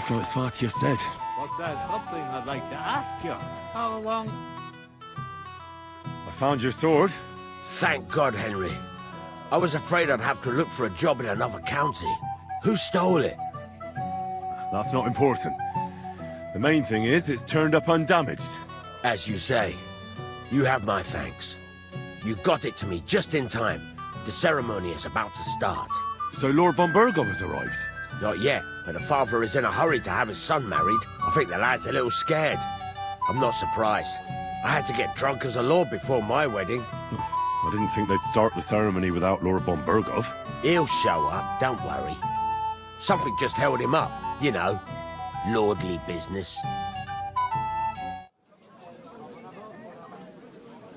Just like Svatya said. But there's something I'd like to ask you. How long... I found your sword. Thank God, Henry. I was afraid I'd have to look for a job in another county. Who stole it? That's not important. The main thing is, it's turned up undamaged. As you say, you have my thanks. You got it to me just in time. The ceremony is about to start. So Lord von Bergow has arrived? Not yet, but the father is in a hurry to have his son married. I think the lad's a little scared. I'm not surprised. I had to get drunk as a lord before my wedding. I didn't think they'd start the ceremony without Lord von Bergow. He'll show up, don't worry. Something just held him up, you know. Lordly business.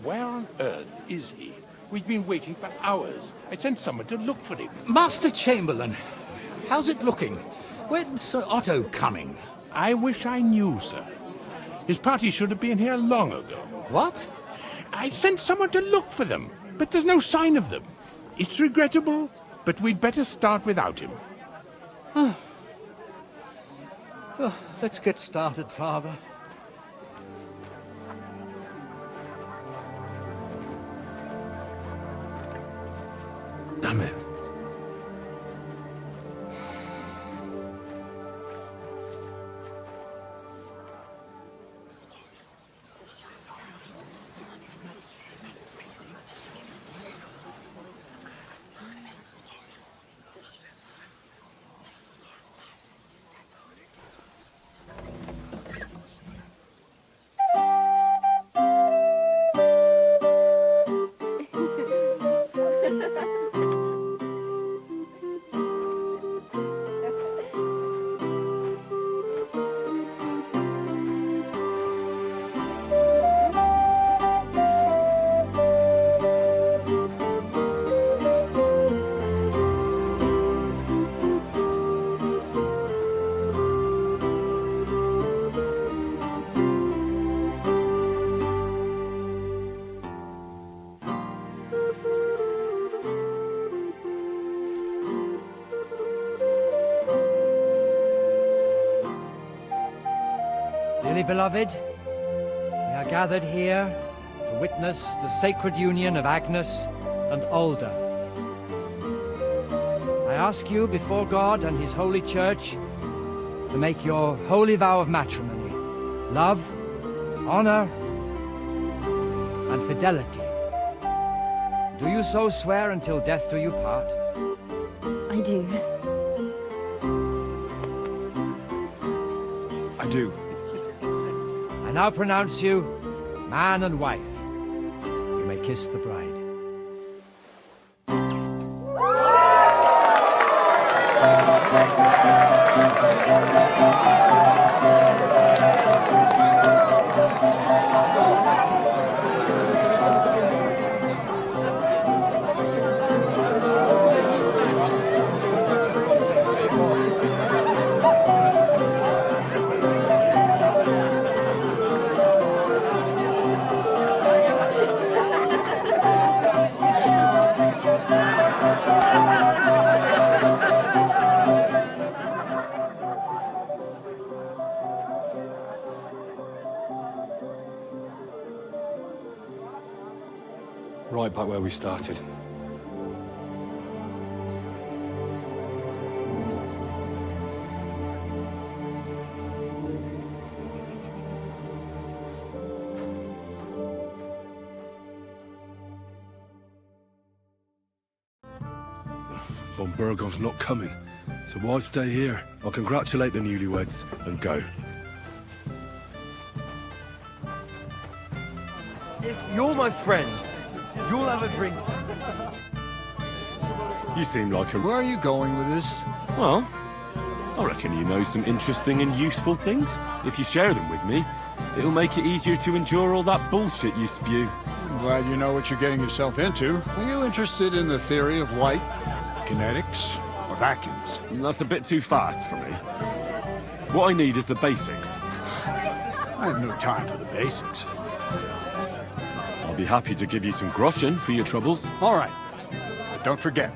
Where on earth is he? We've been waiting for hours. I sent someone to look for him. Master Chamberlain, how's it looking? When's Sir Otto coming? I wish I knew, sir. His party should have been here long ago. What? I sent someone to look for them, but there's no sign of them. It's regrettable, but we'd better start without him. Oh, let's get started, Father. Damn it. Dearly beloved, we are gathered here to witness the sacred union of Agnes and Alda. I ask you before God and His holy church to make your holy vow of matrimony, love, honor, and fidelity. Do you so swear until death do you part? I do. I do. I now pronounce you man and wife. You may kiss the bride. Right back where we started. Von Bergow's not coming, so why stay here? I'll congratulate the newlyweds and go. If you're my friend, you'll have a drink. You seem like a... Where are you going with this? Well, I reckon you know some interesting and useful things. If you share them with me, it'll make it easier to endure all that bullshit you spew. I'm glad you know what you're getting yourself into. Are you interested in the theory of light, kinetics, or vacuums? That's a bit too fast for me. What I need is the basics. I have no time for the basics. I'll be happy to give you some groschen for your troubles. All right. But don't forget,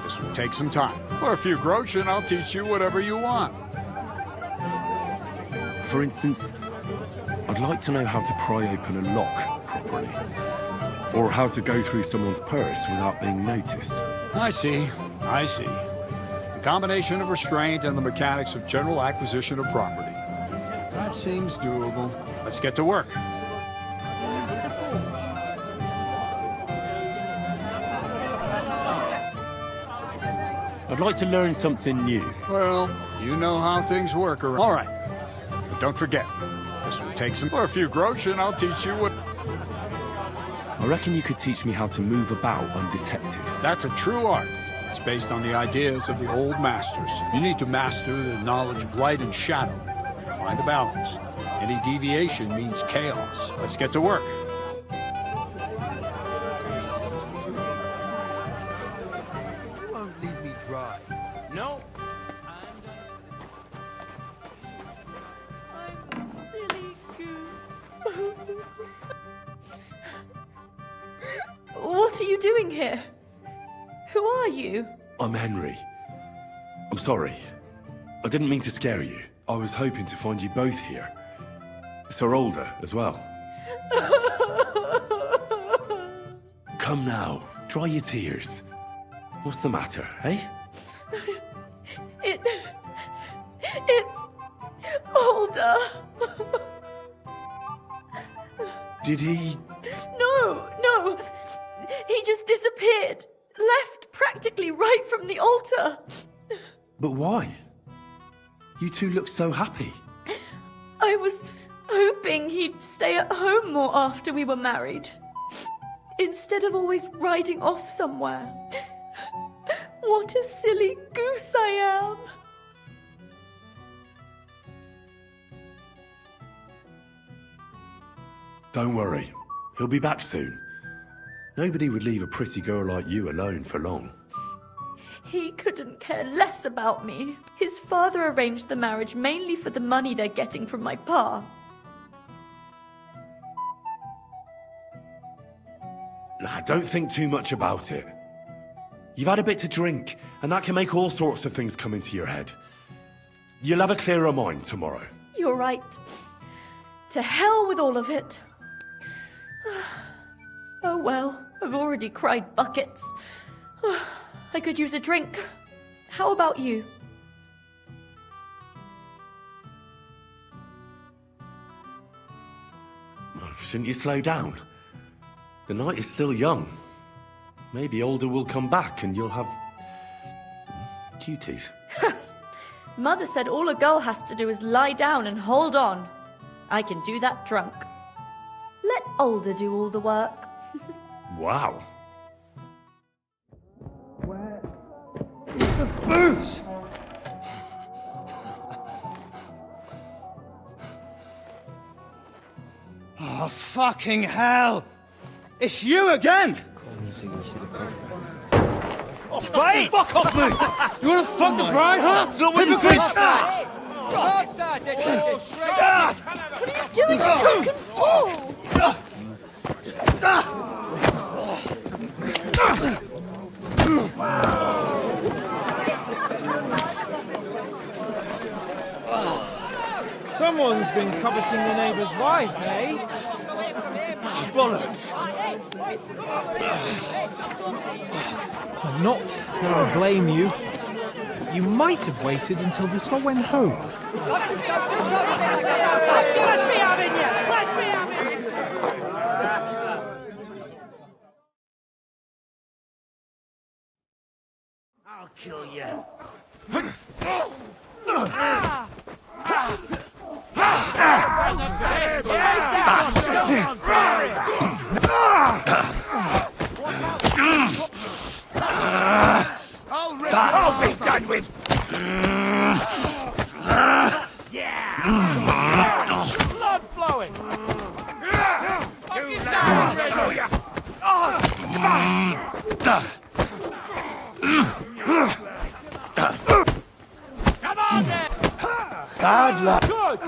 this will take some time. For a few groschen, I'll teach you whatever you want. For instance, I'd like to know how to pry open a lock properly. Or how to go through someone's purse without being noticed. I see. The combination of restraint and the mechanics of general acquisition of property. That seems doable. Let's get to work. I'd like to learn something new. Well, you know how things work around. All right. But don't forget, this will take some... or a few groats, and I'll teach you what... I reckon you could teach me how to move about undetected. That's a true art. It's based on the ideas of the old masters. You need to master the knowledge of light and shadow. Find a balance. Any deviation means chaos. Let's get to work. You won't leave me dry. No. Silly goose. What are you doing here? Who are you? I'm Henry. I'm sorry. I didn't mean to scare you. I was hoping to find you both here. Sir Older as well. Come now, dry your tears. What's the matter, eh? It's Older. Did he... No. He just disappeared. Left practically right from the altar. But why? You two look so happy. I was hoping he'd stay at home more after we were married. Instead of always riding off somewhere. What a silly goose I am. Don't worry. He'll be back soon. Nobody would leave a pretty girl like you alone for long. He couldn't care less about me. His father arranged the marriage mainly for the money they're getting from my pa. Nah, don't think too much about it. You've had a bit to drink, and that can make all sorts of things come into your head. You'll have a clearer mind tomorrow. You're right. To hell with all of it. Oh well, I've already cried buckets. I could use a drink. How about you? Shouldn't you slow down? The night is still young. Maybe Older will come back and you'll have... duties. Mother said all a girl has to do is lie down and hold on. I can do that drunk. Let Older do all the work. Wow. Booze! Oh, fucking hell! It's you again! Oh, fight! Fuck off me! You wanna fuck the bride, huh? It's not what you think! What are you doing, you drunken fool? Someone's been coveting the neighbour's wife, eh? Bollocks! I'm not going to blame you. You might have waited until this all went home. Let's be having you! Let's be having you! I'll kill you. I'll be done with. Blood flowing. Come on then. Bad luck. Good.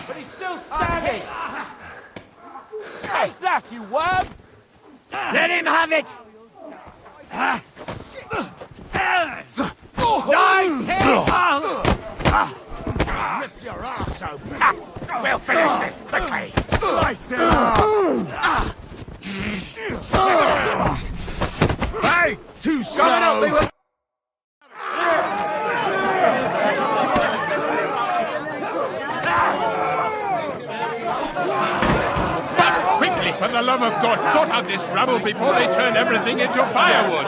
But he's still standing. Take that, you worm. Let him have it. Nice hit. Rip your ass open. We'll finish this quickly! Hey! Too slow! Quickly, for the love of God, sort out this rabble before they turn everything into firewood!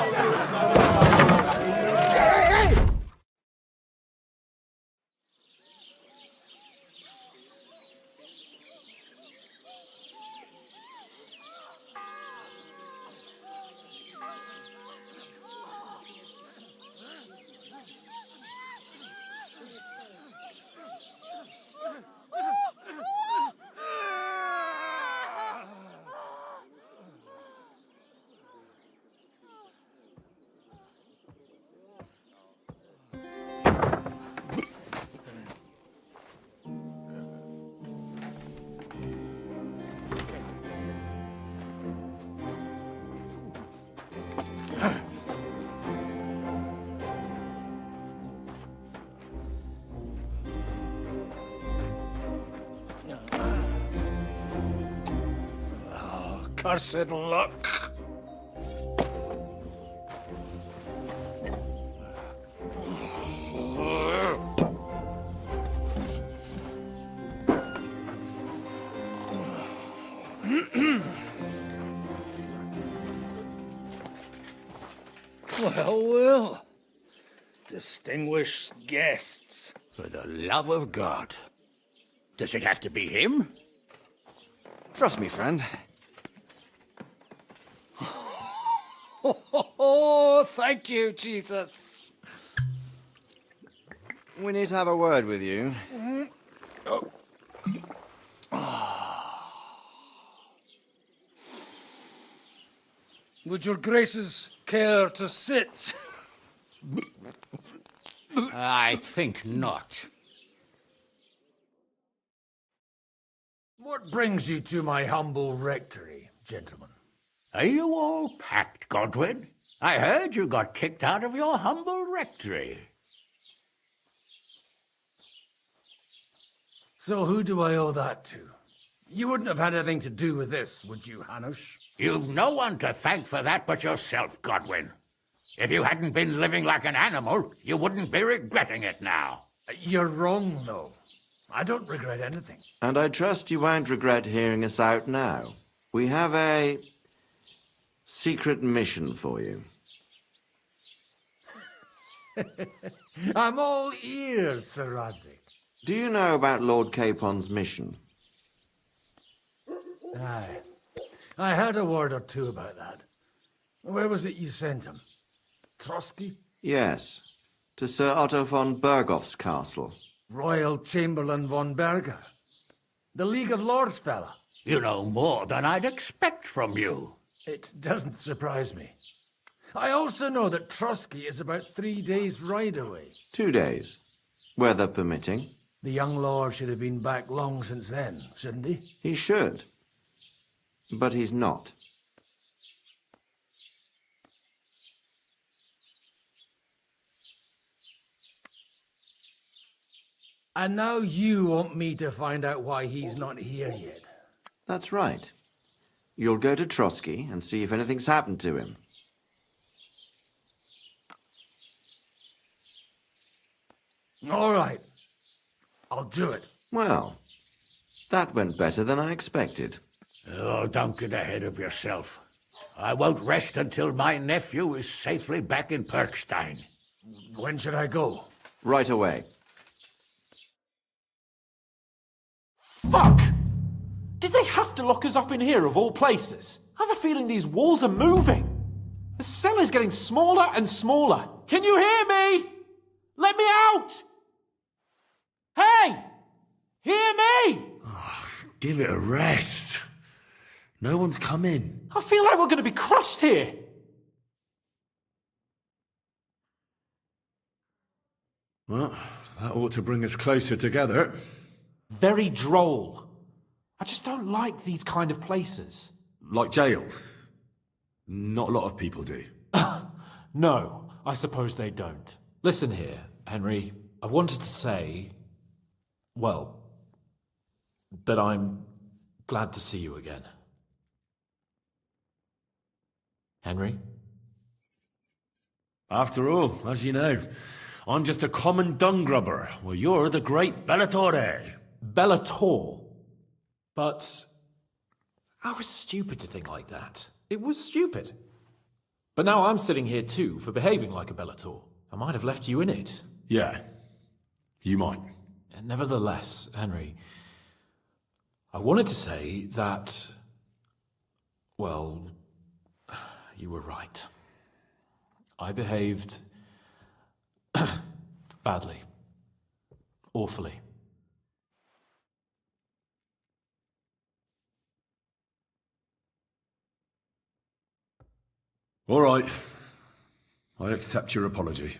Cursed luck. Well. Distinguished guests. For the love of God. Does it have to be him? Trust me, friend. Oh, thank you, Jesus. We need to have a word with you. Would your graces care to sit? I think not. What brings you to my humble rectory, gentlemen? Are you all packed, Godwin? I heard you got kicked out of your humble rectory. So who do I owe that to? You wouldn't have had anything to do with this, would you, Hanush? You've no one to thank for that but yourself, Godwin. If you hadn't been living like an animal, you wouldn't be regretting it now. You're wrong, though. I don't regret anything. And I trust you won't regret hearing us out now. We have a secret mission for you. I'm all ears, Sir Radzig. Do you know about Lord Capon's mission? Aye. I heard a word or two about that. Where was it you sent him? Trosky? Yes, to Sir Otto von Bergow's castle. Royal Chamberlain von Bergow. The League of Lords fella. You know more than I'd expect from you. It doesn't surprise me. I also know that Trosky is about 3 days' ride away. 2 days, weather permitting. The young lord should have been back long since then, shouldn't he? He should, but he's not. And now you want me to find out why he's not here yet. That's right. You'll go to Trosky and see if anything's happened to him. All right. I'll do it. Well, that went better than I expected. Oh, don't get ahead of yourself. I won't rest until my nephew is safely back in Perkstein. When should I go? Right away. Fuck! Did they have to lock us up in here of all places? I have a feeling these walls are moving. The cell is getting smaller and smaller. Can you hear me? Let me out! Hey! Hear me! Oh, give it a rest. No one's coming. I feel like we're going to be crushed here. Well, that ought to bring us closer together. Very droll. I just don't like these kind of places. Like jails. Not a lot of people do. No, I suppose they don't. Listen here, Henry. I wanted to say... Well, that I'm glad to see you again. Henry? After all, as you know, I'm just a common dung grubber, while you're the great Bellatore. Bellator? But I was stupid to think like that. It was stupid. But now I'm sitting here too for behaving like a Bellator. I might have left you in it. Yeah, you might. And nevertheless, Henry, I wanted to say that, well, you were right. I behaved badly. Awfully. All right. I accept your apology.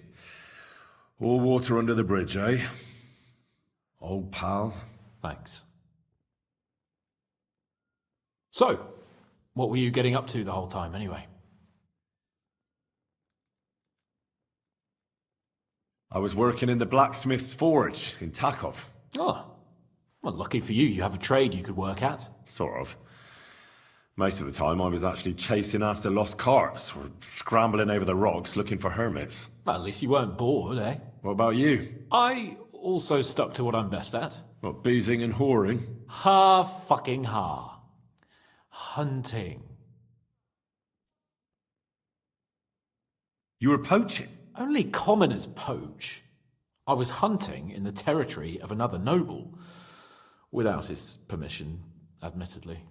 All water under the bridge, eh? Old pal. Thanks. So, what were you getting up to the whole time, anyway? I was working in the blacksmith's forge in Takov. Oh, well, lucky for you, you have a trade you could work at. Sort of. Most of the time I was actually chasing after lost carts or scrambling over the rocks looking for hermits. Well, at least you weren't bored, eh? What about you? I also stuck to what I'm best at. What, boozing and whoring? Fucking hunting. You were poaching? Only commoners poach. I was hunting in the territory of another noble. Without his permission, admittedly.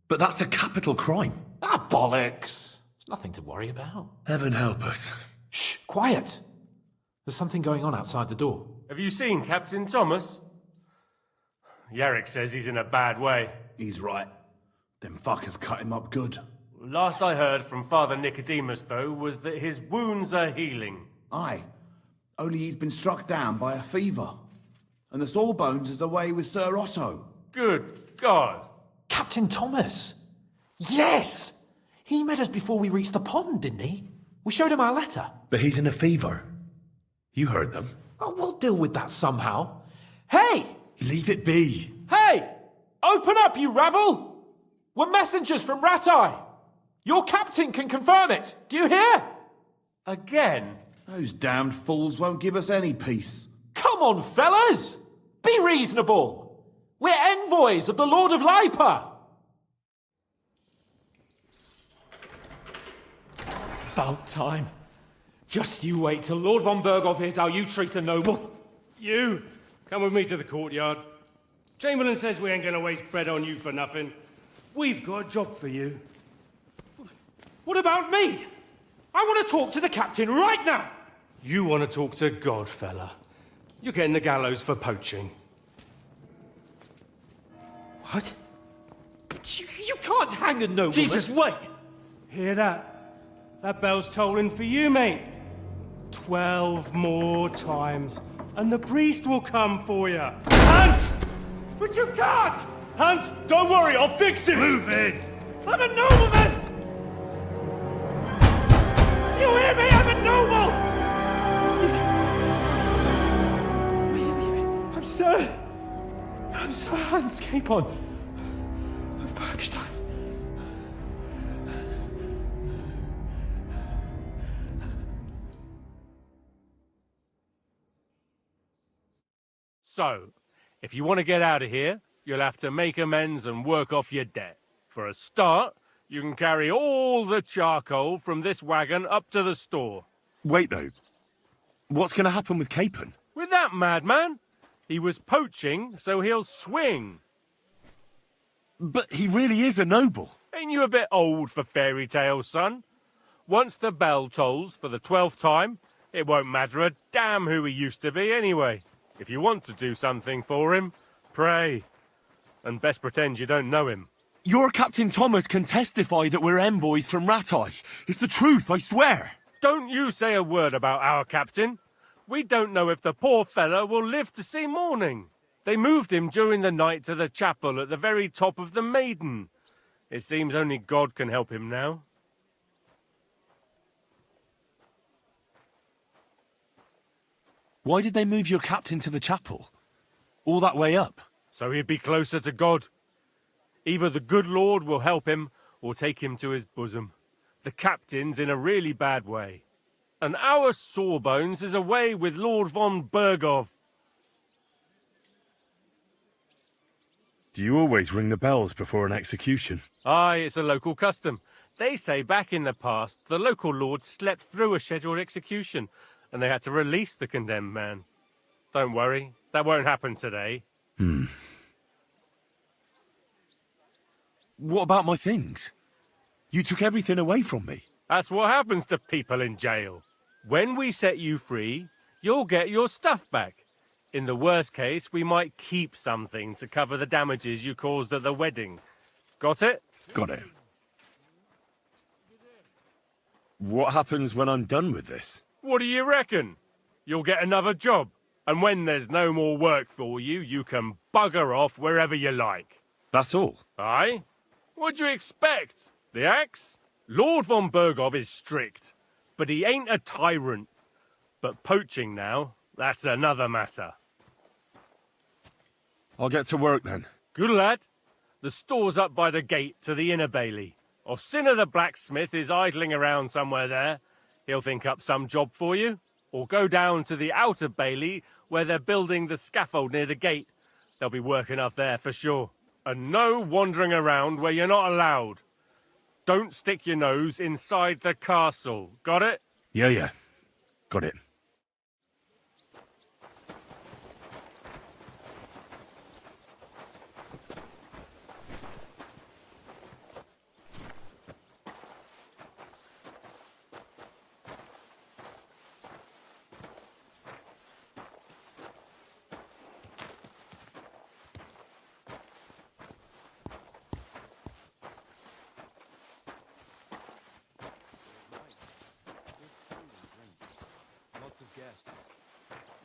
But that's a capital crime. Ah, bollocks. There's nothing to worry about. Heaven help us. Shh, quiet. There's something going on outside the door. Have you seen Captain Thomas? Yarrick says he's in a bad way. He's right. Them fuckers cut him up good. Last I heard from Father Nicodemus, though, was that his wounds are healing. Aye. Only he's been struck down by a fever. And the Sawbones is away with Sir Otto. Good God. Captain Thomas! Yes! He met us before we reached the pond, didn't he? We showed him our letter. But he's in a fever. You heard them. Oh, we'll deal with that somehow. Hey! Leave it be. Hey! Open up, you rabble! We're messengers from Rattay. Your captain can confirm it. Do you hear? Again? Those damned fools won't give us any peace. Come on, fellas! Be reasonable! We're envoys of the Lord of Lipa! It's about time. Just you wait till Lord von Bergow hears how you treat a noble. You, come with me to the courtyard. Chamberlain says we ain't gonna waste bread on you for nothing. We've got a job for you. What about me? I want to talk to the captain right now. You want to talk to God, fella. You're getting the gallows for poaching. What? But you can't hang a nobleman. Jesus, wait! Hear that? That bell's tolling for you, mate. 12 more times, and the priest will come for you. Hans! But you can't! Hans, don't worry, I'll fix it! Move it! I'm a nobleman! You hear me? I'm a noble! I'm Sir Hans Capon of Bergstein. So, if you want to get out of here, you'll have to make amends and work off your debt. For a start, you can carry all the charcoal from this wagon up to the store. Wait, though. What's going to happen with Capon? With that madman? He was poaching, so he'll swing. But he really is a noble. Ain't you a bit old for fairy tales, son? Once the bell tolls for the 12th time, it won't matter a damn who he used to be anyway. If you want to do something for him, pray. And best pretend you don't know him. Your Captain Thomas can testify that we're envoys from Rattay. It's the truth, I swear. Don't you say a word about our captain. We don't know if the poor fellow will live to see morning. They moved him during the night to the chapel at the very top of the Maiden. It seems only God can help him now. Why did they move your captain to the chapel? All that way up? so he'd be closer to God. Either the good Lord will help him, or take him to his bosom. The captain's in a really bad way. And our Sawbones is away with Lord von Bergow. Do you always ring the bells before an execution? Aye, it's a local custom. They say back in the past, the local lord slept through a scheduled execution, and they had to release the condemned man. Don't worry, that won't happen today. What about my things? You took everything away from me. That's what happens to people in jail. When we set you free, you'll get your stuff back. In the worst case, we might keep something to cover the damages you caused at the wedding. Got it? Got it. What happens when I'm done with this? What do you reckon? You'll get another job. And when there's no more work for you, you can bugger off wherever you like. That's all? Aye? What'd you expect? The axe? Lord von Bergow is strict, but he ain't a tyrant. But poaching now, that's another matter. I'll get to work then. Good lad. The store's up by the gate to the inner bailey. Orsina the blacksmith is idling around somewhere there. He'll think up some job for you. Or go down to the outer bailey where they're building the scaffold near the gate. They'll be work enough there for sure. And no wandering around where you're not allowed. Don't stick your nose inside the castle. Got it? Yeah. Got it.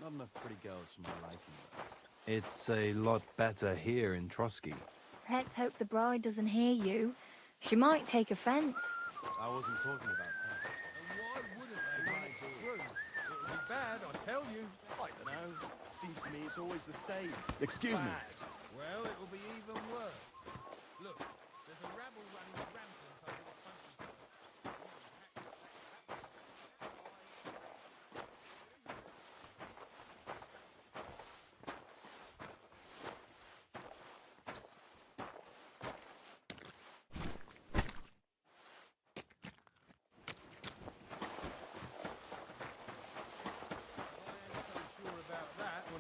Not enough pretty girls for my liking. It's a lot better here in Trosky. Let's hope the bride doesn't hear you. She might take offence. I wasn't talking about that. And why wouldn't they when it's true? It'll be bad, I tell you. I don't know. Seems to me it's always the same. Excuse me. Well, it will be even worse. Look, there's a rabble running rampant over the countryside.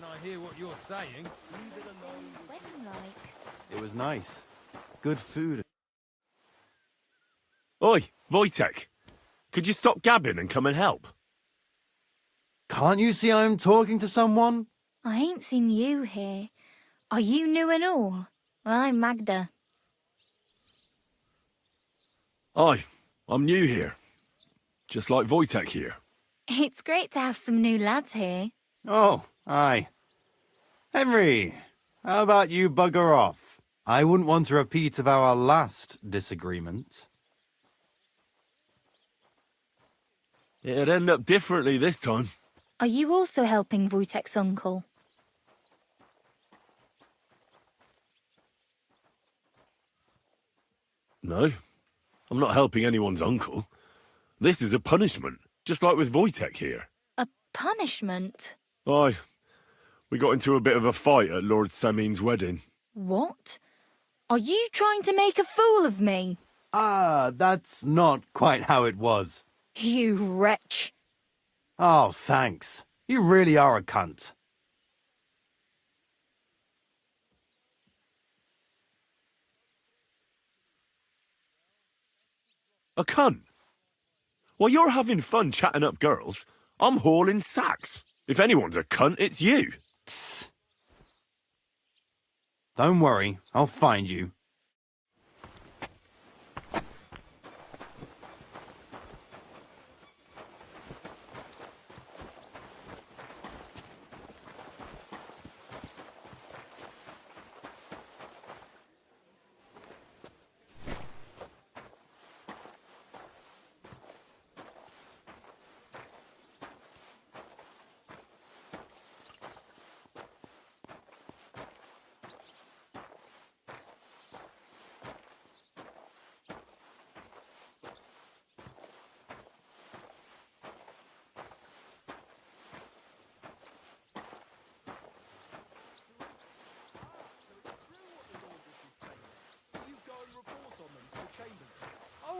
I hear what you're saying. Leave it alone. Wedding like. It was nice. Good food. Oi, Wojtek. Could you stop gabbing and come and help? Can't you see I'm talking to someone? I ain't seen you here. Are you new and all? Well, I'm Magda. Aye, I'm new here. Just like Wojtek here. It's great to have some new lads here. Oh, aye. Henry, how about you bugger off? I wouldn't want a repeat of our last disagreement. It'd end up differently this time. Are you also helping Wojtek's uncle? No, I'm not helping anyone's uncle. This is a punishment, just like with Wojtek here. A punishment? Aye. We got into a bit of a fight at Lord Semin's wedding. What? Are you trying to make a fool of me? Ah, that's not quite how it was. You wretch. Oh, thanks. You really are a cunt. A cunt? While you're having fun chatting up girls, I'm hauling sacks. If anyone's a cunt, it's you. Don't worry, I'll find you.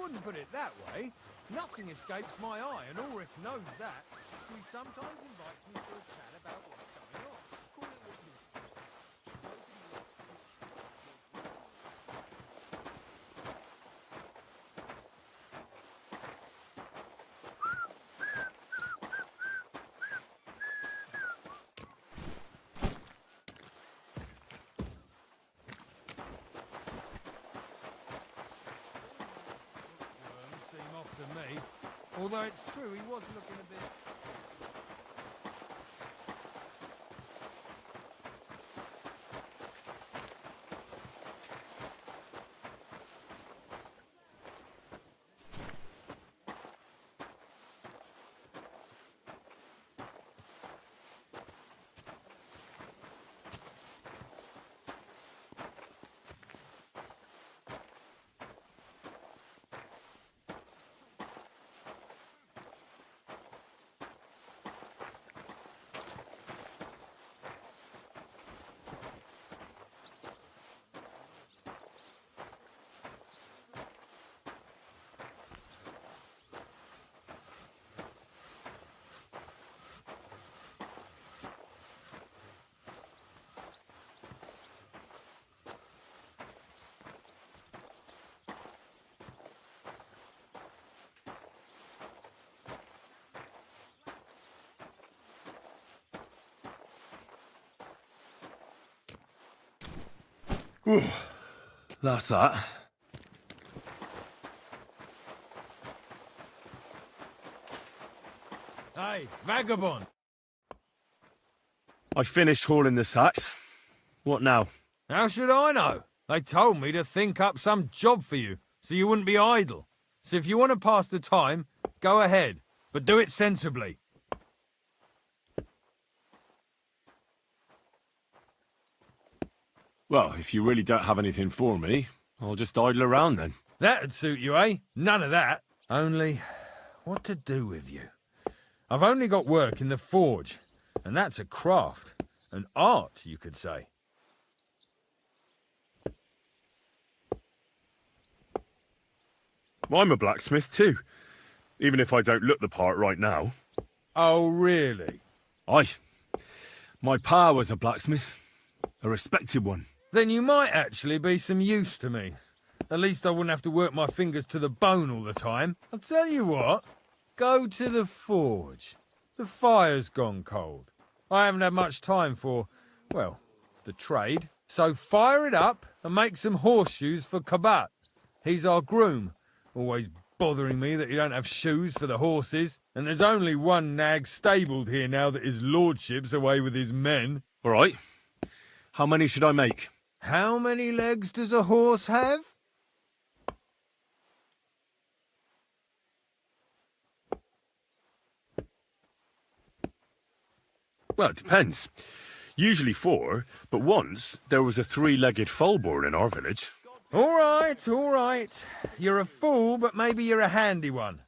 wouldn't put it that way. Nothing escapes my eye, and Ulrich knows that. So he sometimes invites me for a chat about what's going on. Call it what you seem off to me. Although it's true, he was looking a bit... Whew. That's that. Hey, vagabond! I finished hauling the sacks. What now? How should I know? They told me to think up some job for you, so you wouldn't be idle. So if you want to pass the time, go ahead, but do it sensibly. Well, if you really don't have anything for me, I'll just idle around then. That'd suit you, eh? None of that. Only, what to do with you? I've only got work in the forge, and that's a craft. An art, you could say. I'm a blacksmith too, even if I don't look the part right now. Oh, really? Aye. My pa was a blacksmith, a respected one. Then you might actually be some use to me. At least I wouldn't have to work my fingers to the bone all the time. I'll tell you what, go to the forge. The fire's gone cold. I haven't had much time for, well, the trade. So fire it up and make some horseshoes for Kabat. He's our groom, always bothering me that he don't have shoes for the horses. And there's only one nag stabled here now that his lordship's away with his men. All right. How many should I make? How many legs does a horse have? Well, it depends. Usually 4, but once there was a 3-legged foal born in our village. All right. You're a fool, but maybe you're a handy one.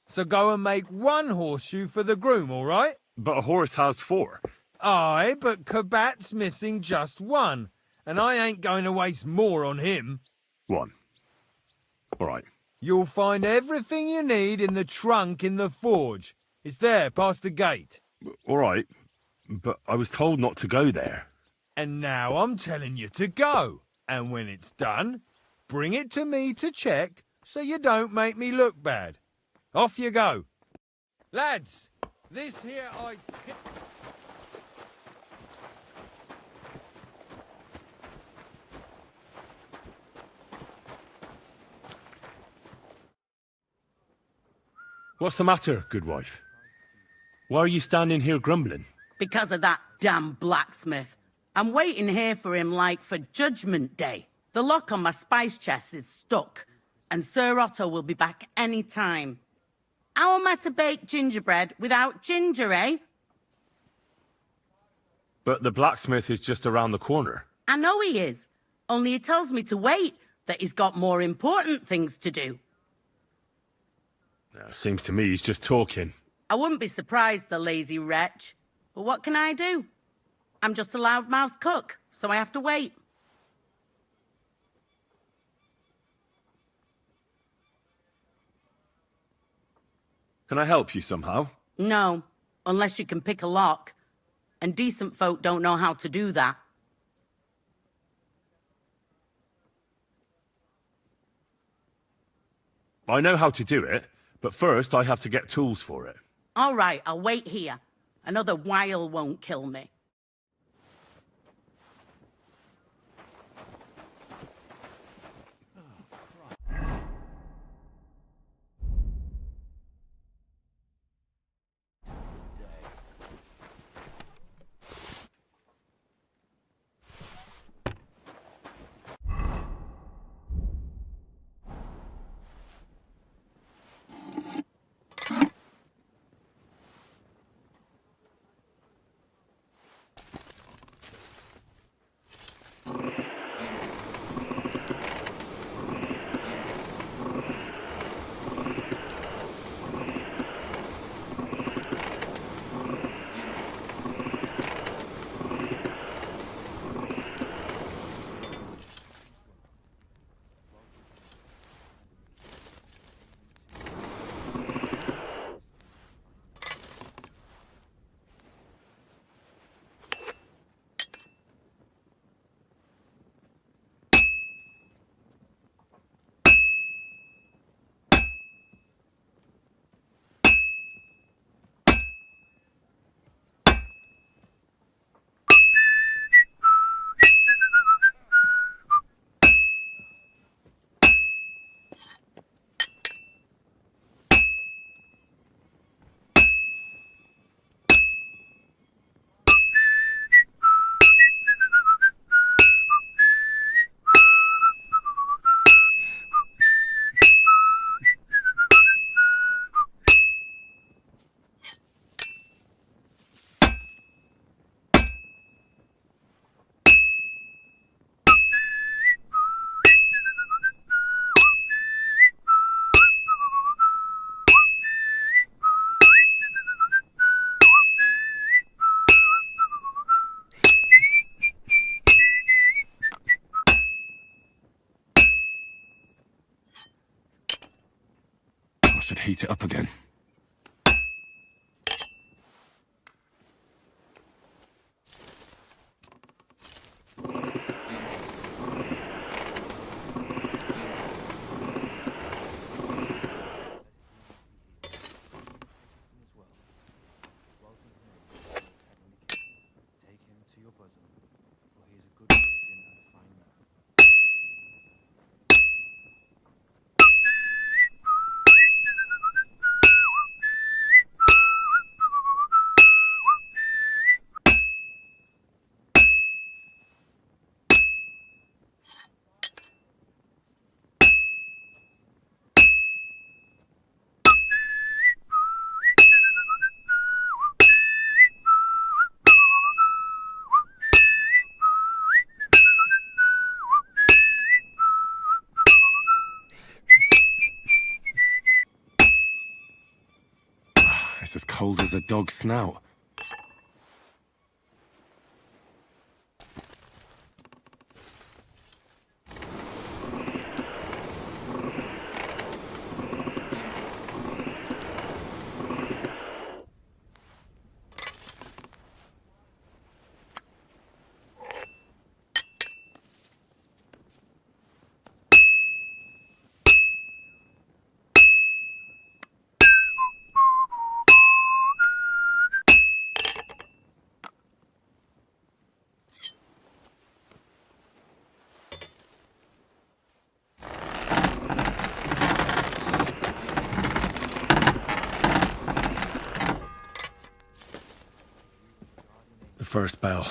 So go and make 1 horseshoe for the groom, all right? But a horse has 4. Aye, but Kabat's missing just 1, and I ain't going to waste more on him. 1. All right. You'll find everything you need in the trunk in the forge. It's there, past the gate. All right, but I was told not to go there. And now I'm telling you to go. And when it's done, bring it to me to check so you don't make me look bad. Off you go. Lads, this here I... What's the matter, good wife? Why are you standing here grumbling? Because of that damn blacksmith. I'm waiting here for him like for Judgment Day. The lock on my spice chest is stuck, and Sir Otto will be back any time. How am I to bake gingerbread without ginger, eh? But the blacksmith is just around the corner. I know he is, only he tells me to wait, that he's got more important things to do. Seems to me he's just talking. I wouldn't be surprised, the lazy wretch. But what can I do? I'm just a loudmouth cook, so I have to wait. Can I help you somehow? No, unless you can pick a lock. And decent folk don't know how to do that. I know how to do it, but first I have to get tools for it. All right, I'll wait here. Another while won't kill me. I should heat it up again. It's as cold as a dog's snout. First bell.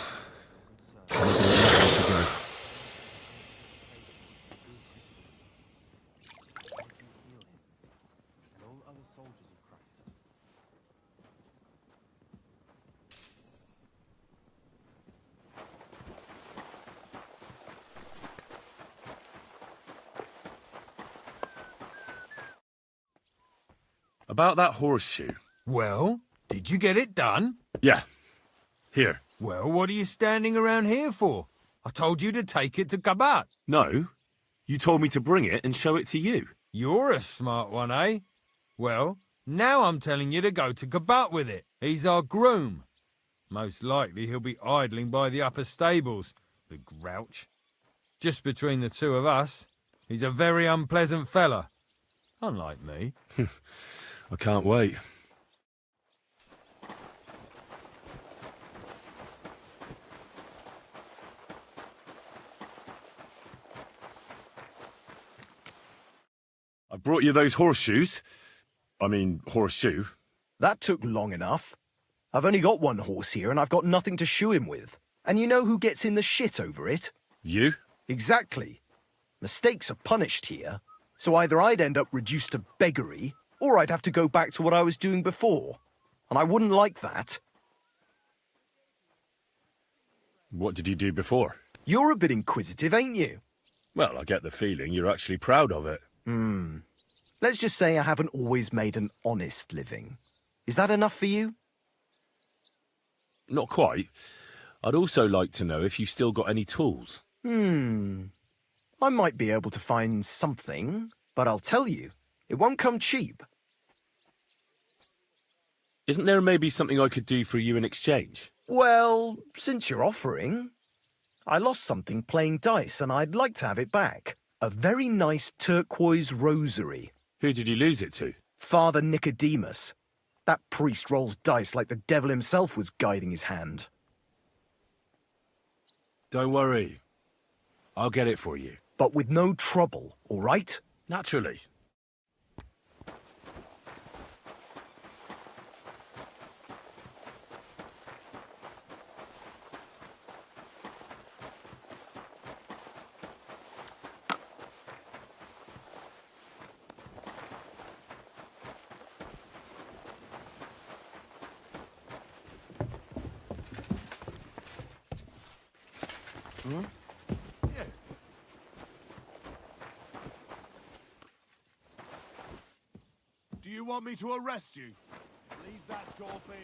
About that horseshoe. Well, did you get it done? Yeah. Here. Well, what are you standing around here for? I told you to take it to Kabat. No. You told me to bring it and show it to you. You're a smart one, eh? Well, Now I'm telling you to go to Kabut with it. He's our groom. Most likely he'll be idling by the upper stables, the grouch. Just between the two of us, he's a very unpleasant fella. Unlike me. I can't wait. I brought you those horseshoes. I mean, horseshoe. That took long enough. I've only got one horse here and I've got nothing to shoe him with. And you know who gets in the shit over it? You? Exactly. Mistakes are punished here, so either I'd end up reduced to beggary, or I'd have to go back to what I was doing before. And I wouldn't like that. What did you do before? You're a bit inquisitive, ain't you? Well, I get the feeling you're actually proud of it. Let's just say I haven't always made an honest living. Is that enough for you? Not quite. I'd also like to know if you've still got any tools. I might be able to find something, but I'll tell you, it won't come cheap. Isn't there maybe something I could do for you in exchange? Well, since you're offering, I lost something playing dice and I'd like to have it back. A very nice turquoise rosary. Who did you lose it to? Father Nicodemus. That priest rolls dice like the devil himself was guiding his hand. Don't worry. I'll get it for you. But with no trouble, all right? Naturally. Do you want me to arrest you? Leave that door be.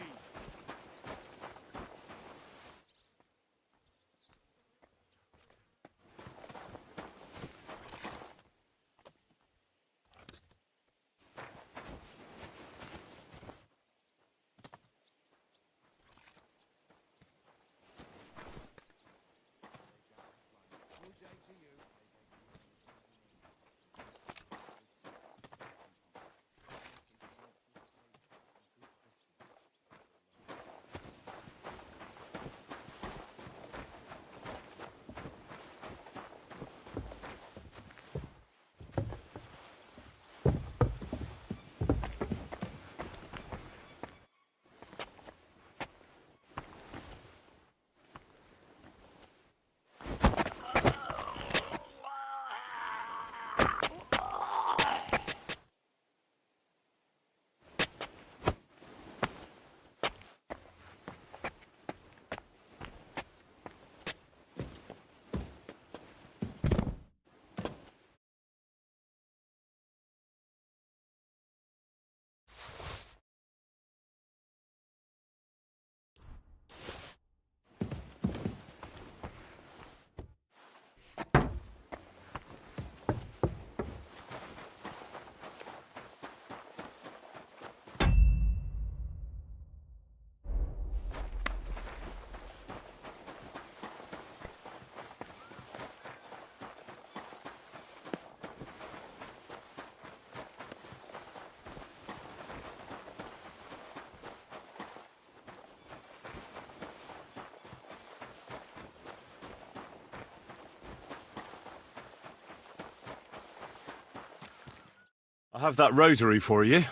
I have that rosary for you.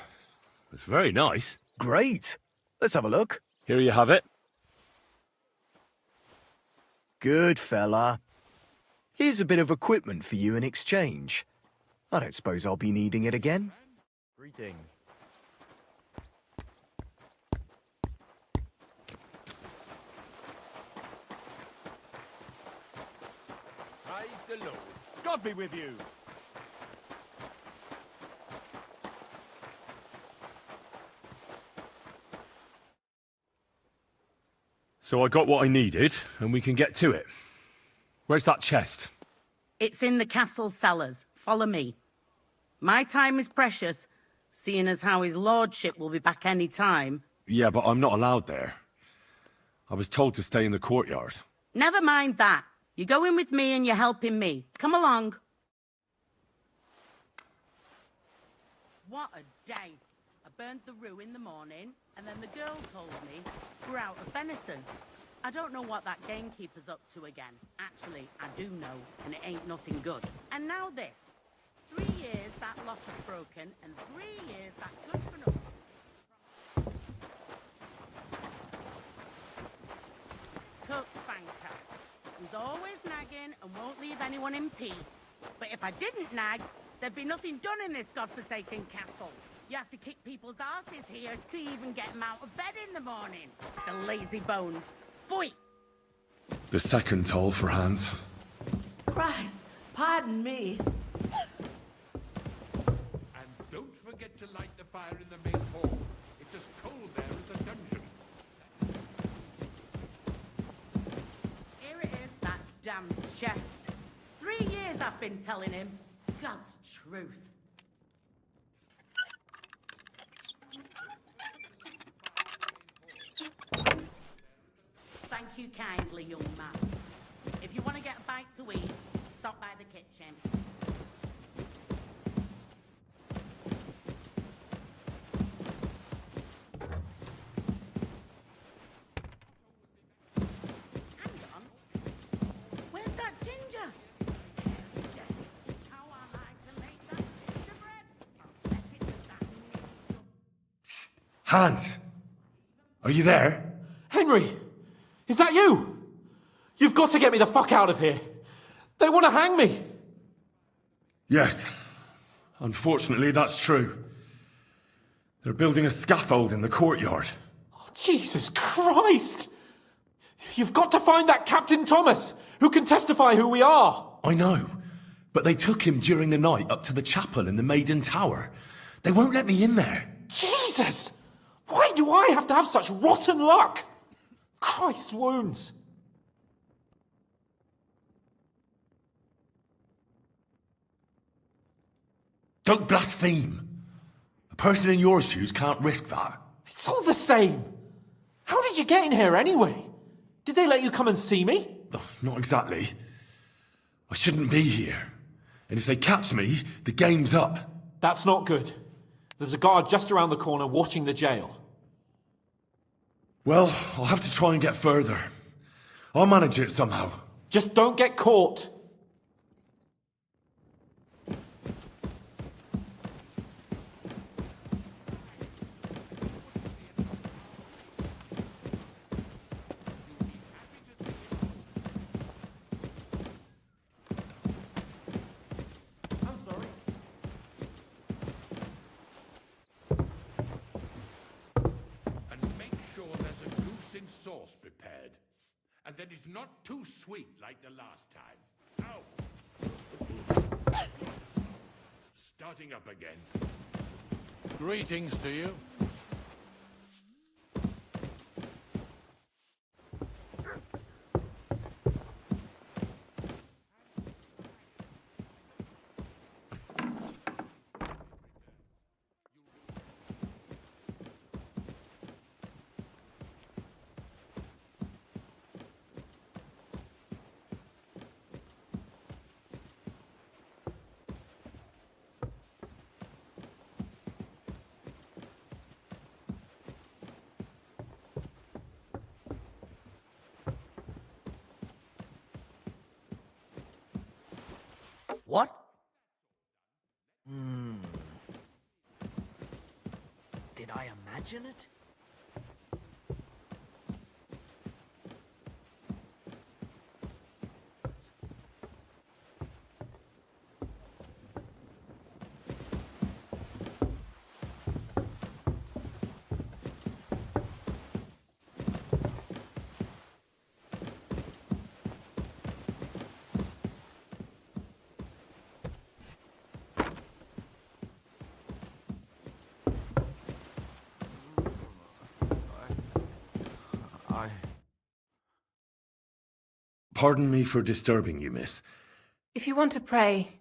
It's very nice. Great. Let's have a look. Here you have it. Good fella. Here's a bit of equipment for you in exchange. I don't suppose I'll be needing it again. Greetings. Praise the Lord. God be with you. So I got what I needed, and we can get to it. Where's that chest? It's in the castle cellars. Follow me. My time is precious, seeing as how his lordship will be back any time. Yeah, but I'm not allowed there. I was told to stay in the courtyard. Never mind that. You're going with me and you're helping me. Come along. What a day. I burned the rue in the morning, and then the girl told me we're out of venison. I don't know what that gamekeeper's up to again. Actually, I do know, and it ain't nothing good. And now this. 3 years that lock has broken, and 3 years that good for nothing. Cook Spanker, who's always nagging and won't leave anyone in peace. But if I didn't nag, there'd be nothing done in this godforsaken castle. You have to kick people's asses here to even get them out of bed in the morning. The lazy bones. Pfui! The second toll for Hans. Christ, pardon me. And don't forget to light the fire in the main hall. It's as cold there as a dungeon. Here it is, that damn chest. 3 years I've been telling him. God's truth. Thank you kindly, young man. If you want to get a bite to eat, stop by the kitchen. Hang on. Where's that ginger? How am I to make that gingerbread? I'll set it with that meat. Hans! Are you there? Henry! Is that you? You've got to get me the fuck out of here. They want to hang me. Yes. Unfortunately, that's true. They're building a scaffold in the courtyard. Oh, Jesus Christ! You've got to find that Captain Thomas, who can testify who we are. I know, but they took him during the night up to the chapel in the Maiden Tower. They won't let me in there. Jesus! Why do I have to have such rotten luck? Christ wounds. Don't blaspheme. A person in your shoes can't risk that. It's all the same. How did you get in here anyway? Did they let you come and see me? Not exactly. I shouldn't be here. And if they catch me, the game's up. That's not good. There's a guard just around the corner watching the jail. Well, I'll have to try and get further. I'll manage it somehow. Just don't get caught. Sauce prepared, and that it's not too sweet like the last time. Ow! Starting up again. Greetings to you. What? Did I imagine it? Pardon me for disturbing you, miss. If you want to pray,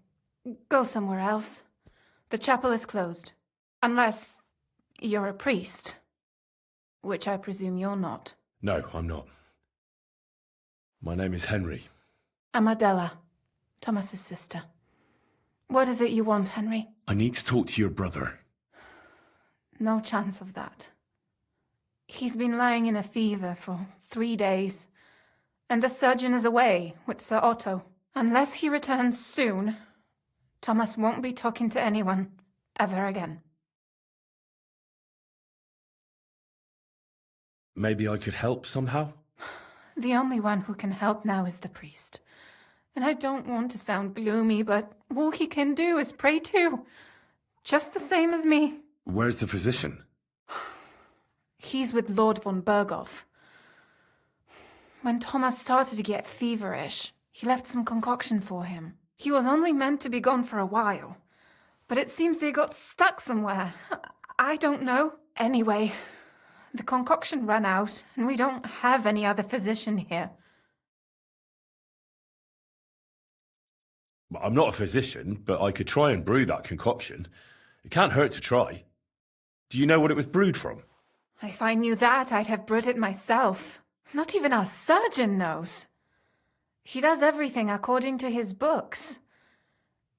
go somewhere else. The chapel is closed. Unless you're a priest. Which I presume you're not. No, I'm not. My name is Henry. I'm Adela, Thomas's sister. What is it you want, Henry? I need to talk to your brother. No chance of that. He's been lying in a fever for 3 days, and the surgeon is away with Sir Otto. Unless he returns soon, Thomas won't be talking to anyone ever again. Maybe I could help somehow? The only one who can help now is the priest. And I don't want to sound gloomy, but all he can do is pray too. Just the same as me. Where's the physician? He's with Lord von Bergow. When Thomas started to get feverish, he left some concoction for him. He was only meant to be gone for a while, but it seems they got stuck somewhere. I don't know. Anyway, the concoction ran out, and we don't have any other physician here. I'm not a physician, but I could try and brew that concoction. It can't hurt to try. Do you know what it was brewed from? If I knew that, I'd have brewed it myself. Not even our surgeon knows. He does everything according to his books.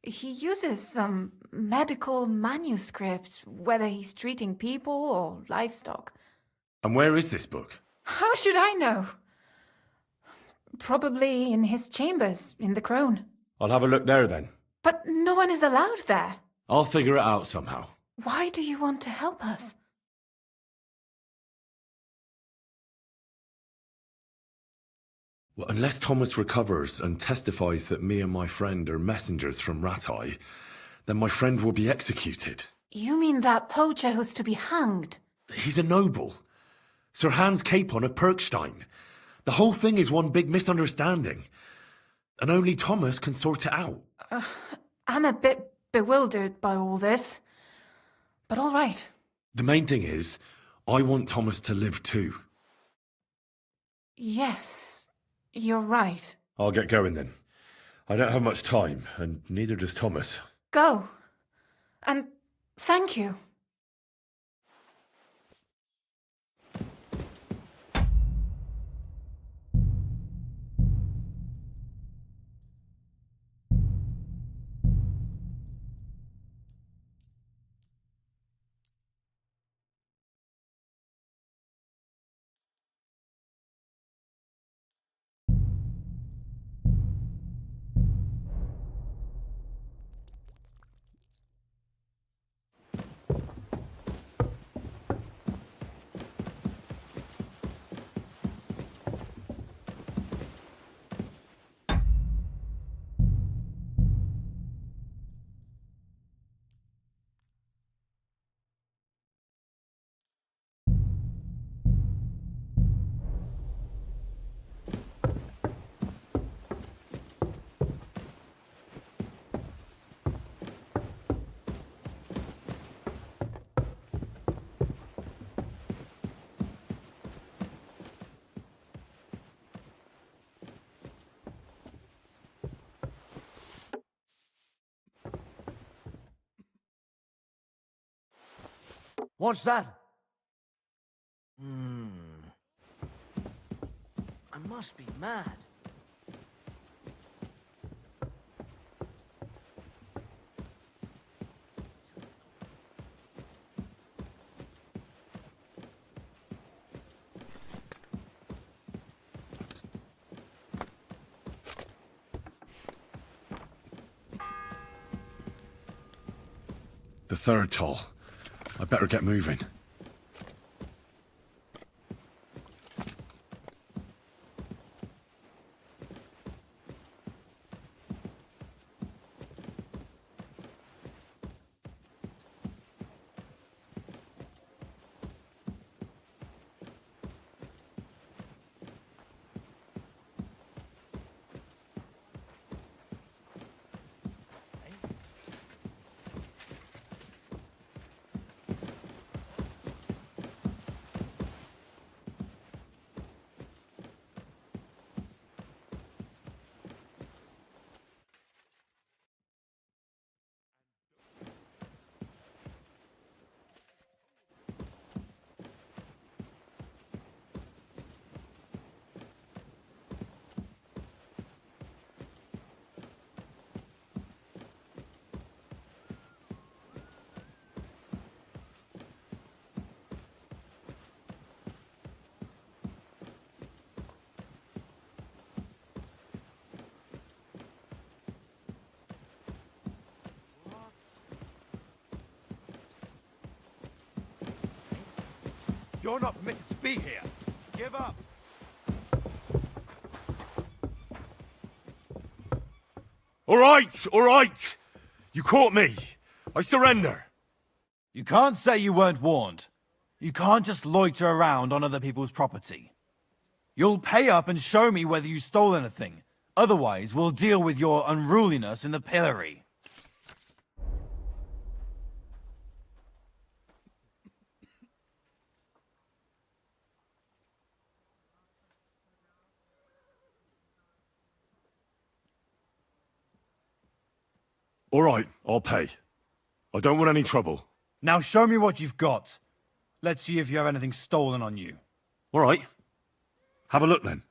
He uses some medical manuscript, whether he's treating people or livestock. And where is this book? How should I know? Probably in his chambers, in the Crown. I'll have a look there then. But no one is allowed there. I'll figure it out somehow. Why do you want to help us? Well, unless Thomas recovers and testifies that me and my friend are messengers from Rattay, then my friend will be executed. You mean that poacher who's to be hanged? He's a noble. Sir Hans Capon of Perkstein. The whole thing is one big misunderstanding. And only Thomas can sort it out. I'm a bit bewildered by all this. But all right. The main thing is, I want Thomas to live too. Yes, you're right. I'll get going then. I don't have much time, and neither does Thomas. Go. And thank you. What's that? I must be mad. The third toll. I better get moving. You're not permitted to be here. Give up. All right. You caught me. I surrender. You can't say you weren't warned. You can't just loiter around on other people's property. You'll pay up and show me whether you stole anything. Otherwise, we'll deal with your unruliness in the pillory. All right, I'll pay. I don't want any trouble. Now show me what you've got. Let's see if you have anything stolen on you. All right. Have a look then.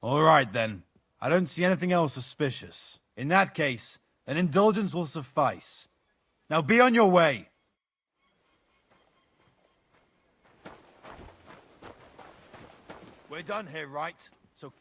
All right then. I don't see anything else suspicious. In that case, an indulgence will suffice. Now be on your way. We're done here, right? So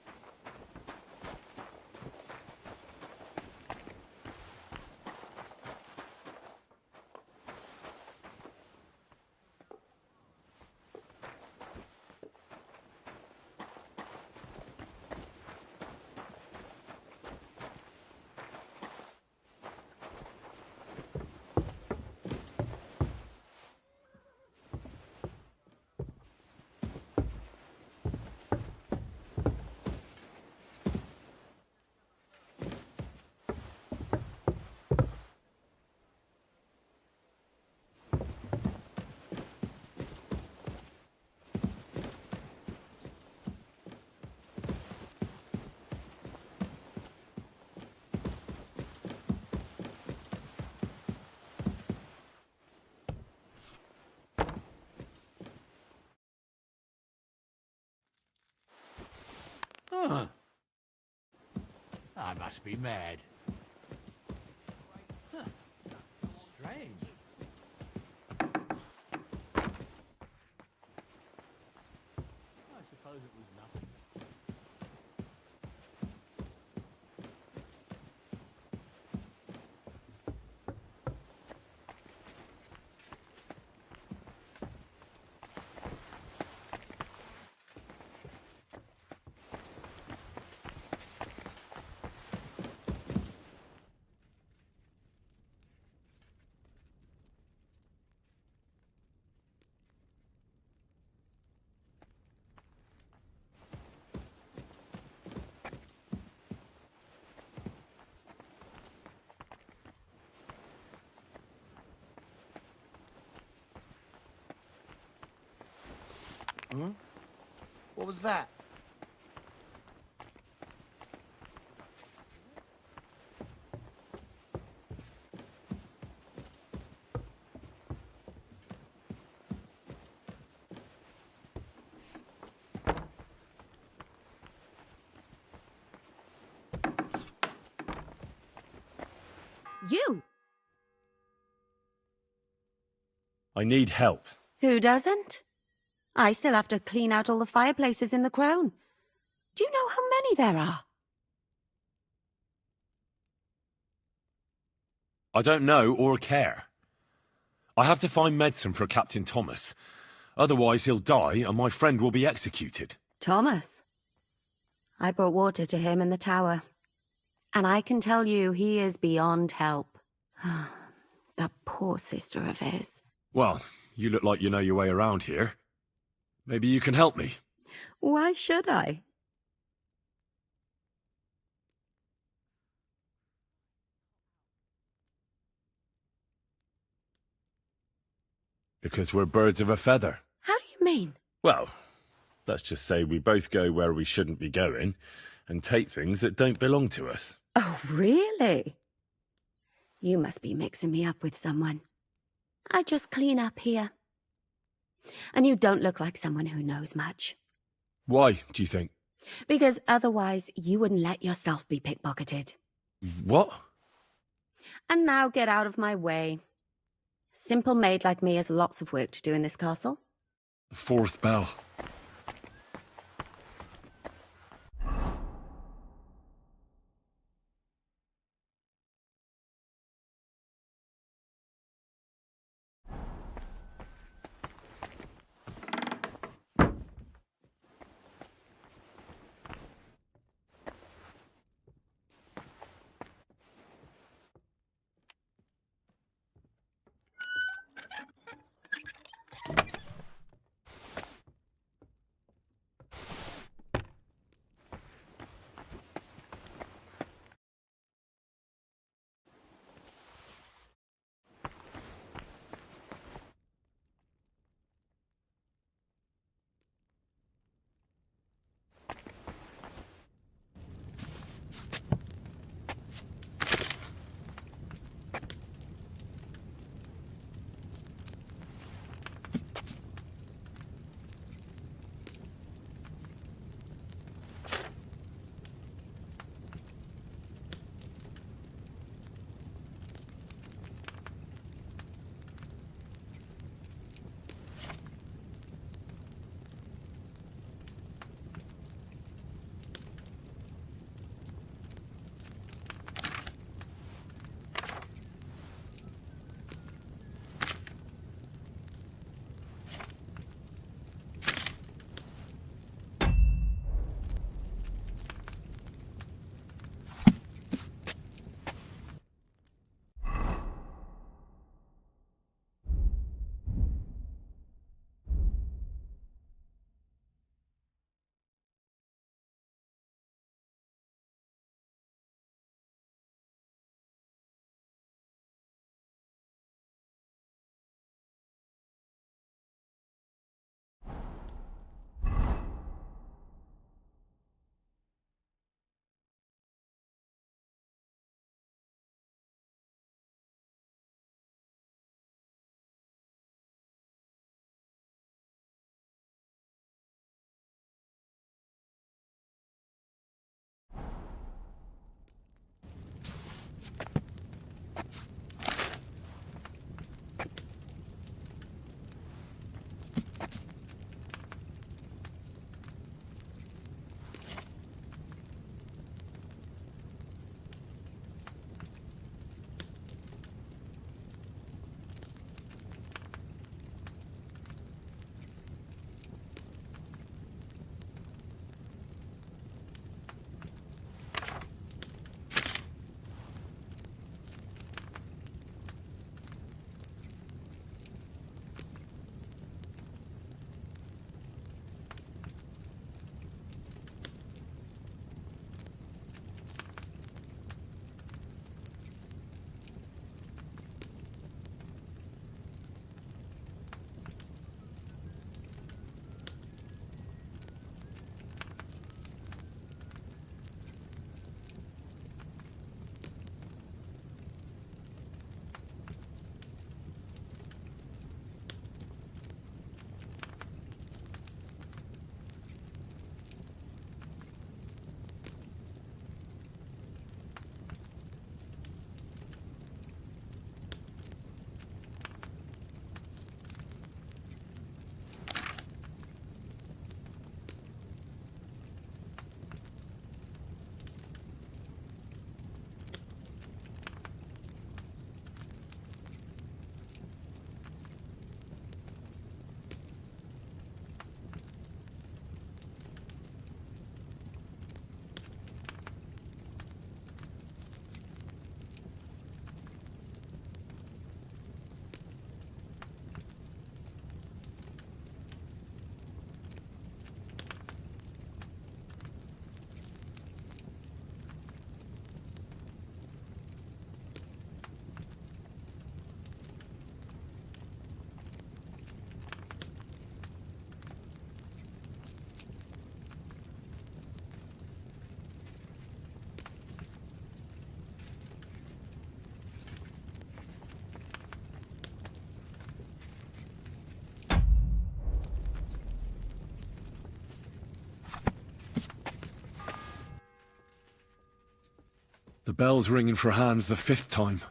I must be mad. Strange. I suppose it was nothing. Huh? What was that? You! I need help. Who doesn't? I still have to clean out all the fireplaces in the crown. Do you know how many there are? I don't know or care. I have to find medicine for Captain Thomas. Otherwise he'll die and my friend will be executed. Thomas? I brought water to him in the tower. And I can tell you he is beyond help. That poor sister of his. Well, you look like you know your way around here. Maybe you can help me. Why should I? Because we're birds of a feather. How do you mean? Well, let's just say we both go where we shouldn't be going and take things that don't belong to us. Oh, really? You must be mixing me up with someone. I just clean up here. And you don't look like someone who knows much. Why, do you think? Because otherwise you wouldn't let yourself be pickpocketed. What? And now get out of my way. Simple maid like me has lots of work to do in this castle. Fourth bell. bell's ringing for Hans the 5th time.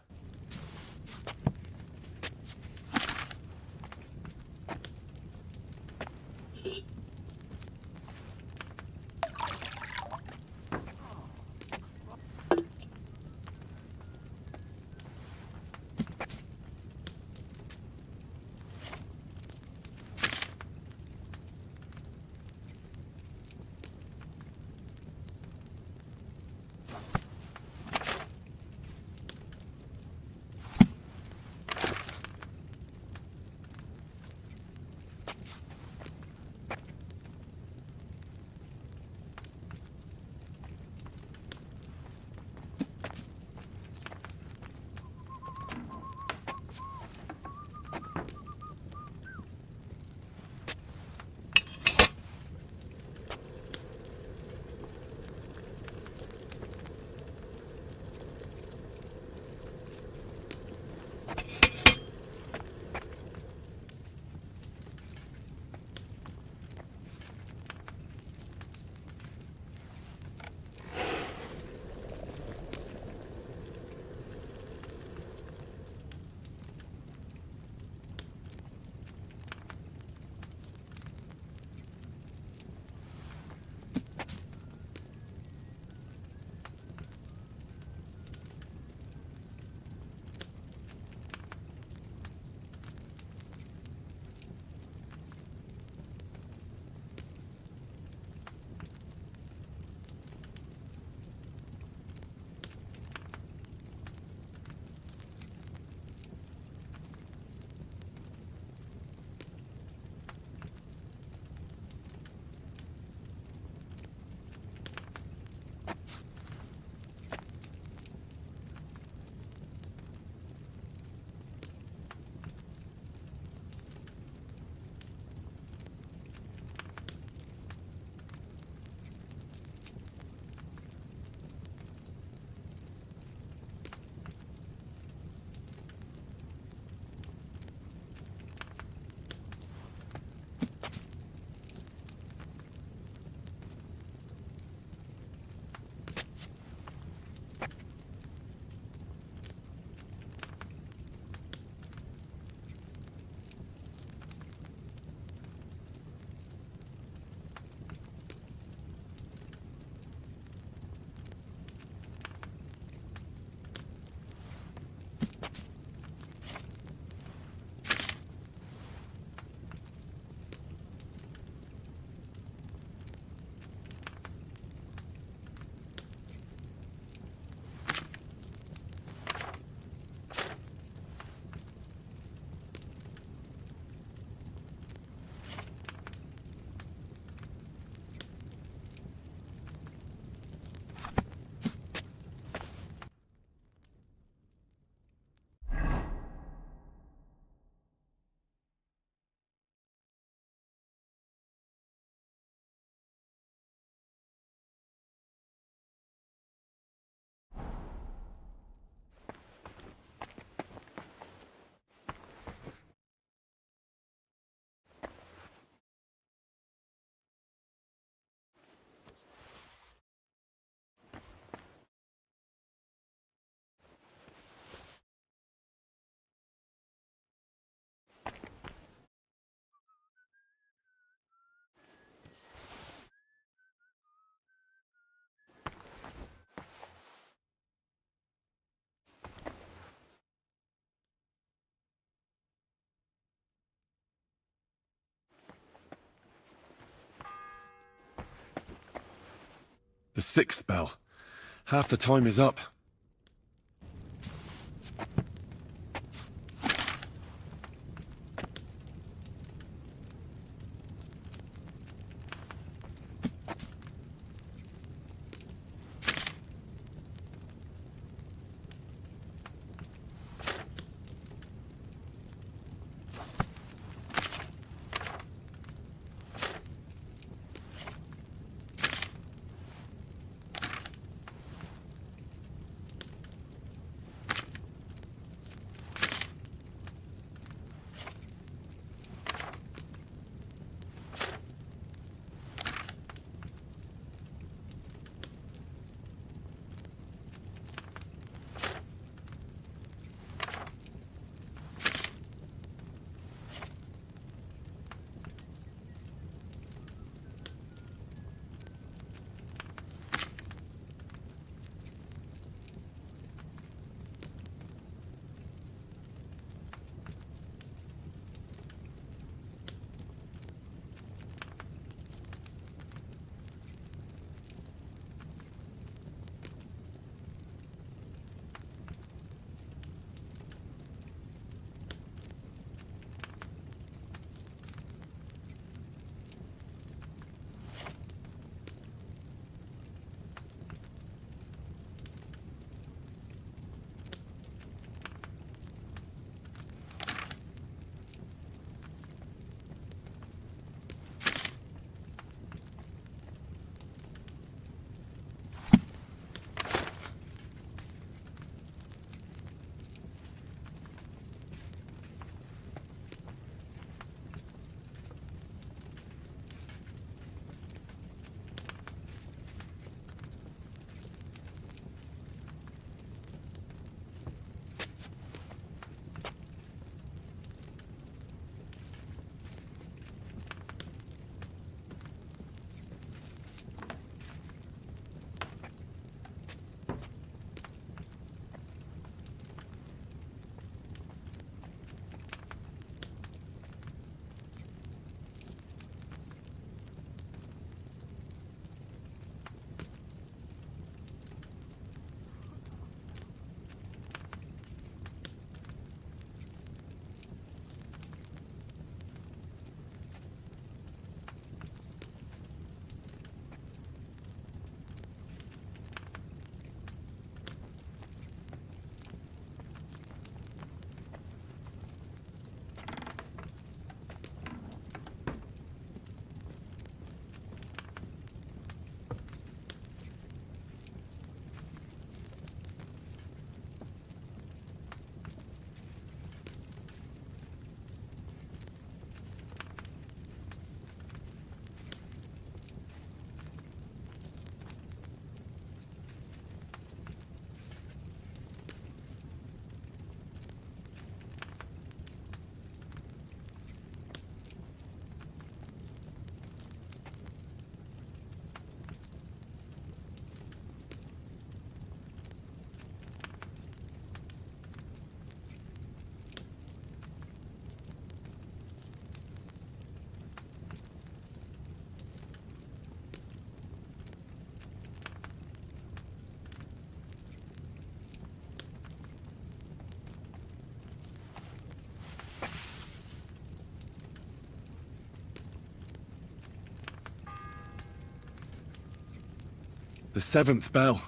The 6th bell. Half the time is up. The 7th bell.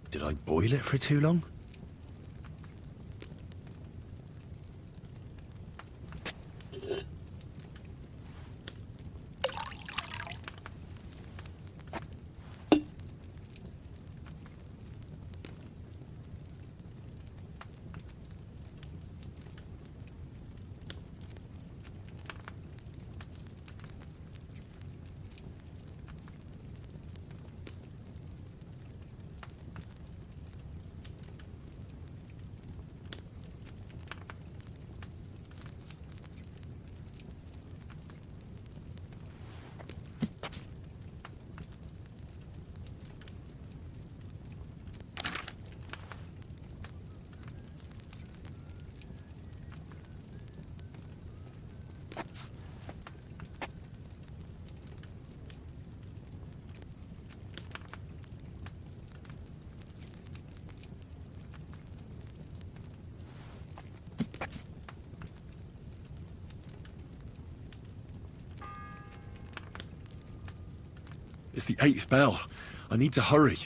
Did I boil it for too long? It's the 8th bell. I need to hurry.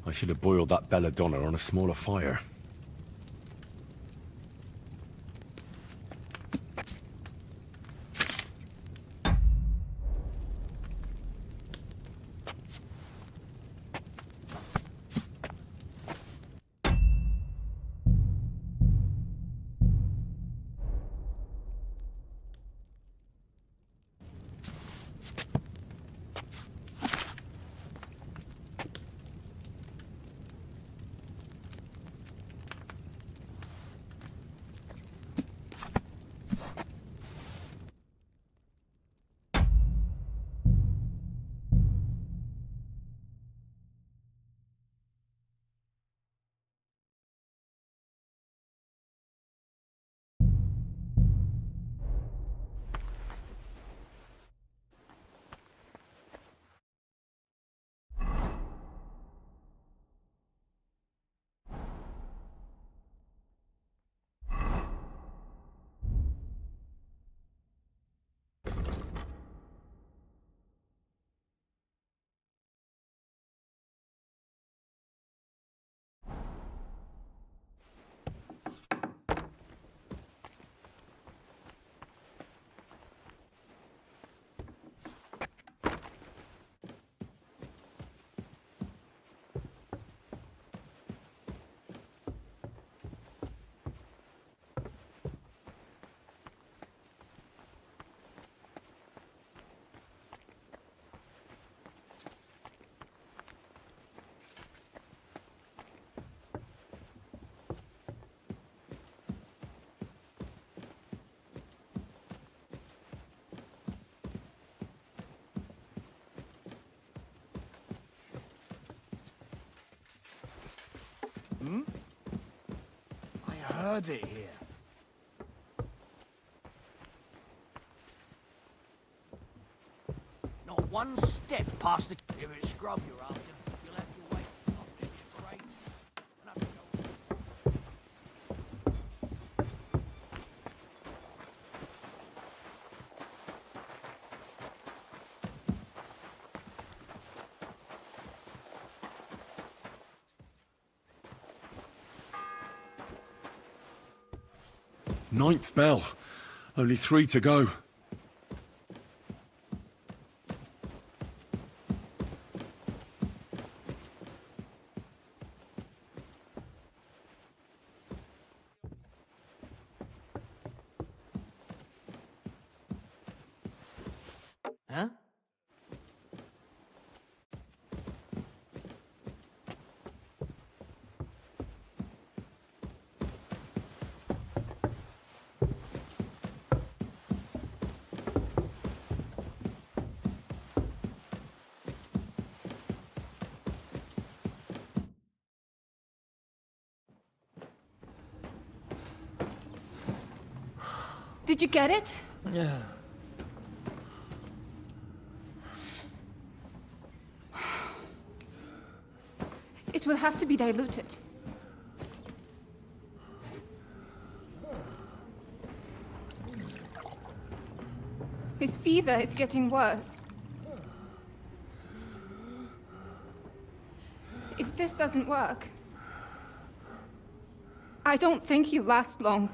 I should have boiled that belladonna on a smaller fire. Hmm? I heard it here. Not one step past the... If it's scrub you're after, you'll have to wait. I'll give you a break. And I'll go. Ninth bell. Only 3 to go. Huh? Did you get it? Yeah. It will have to be diluted. His fever is getting worse. If this doesn't work, I don't think he'll last long.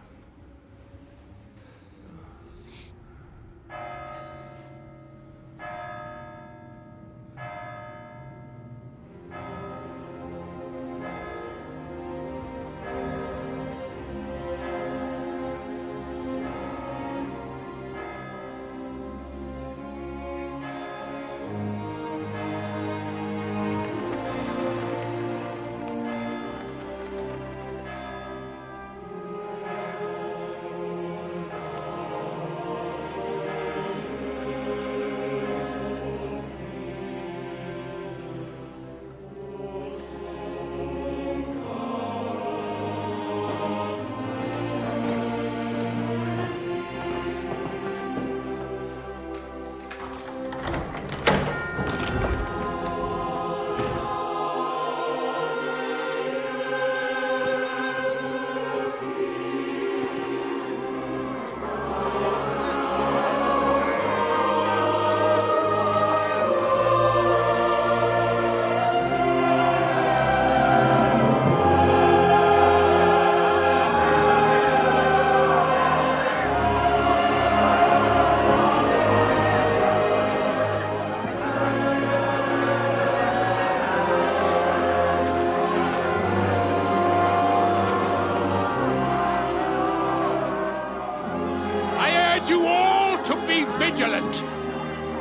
urge you all to be vigilant.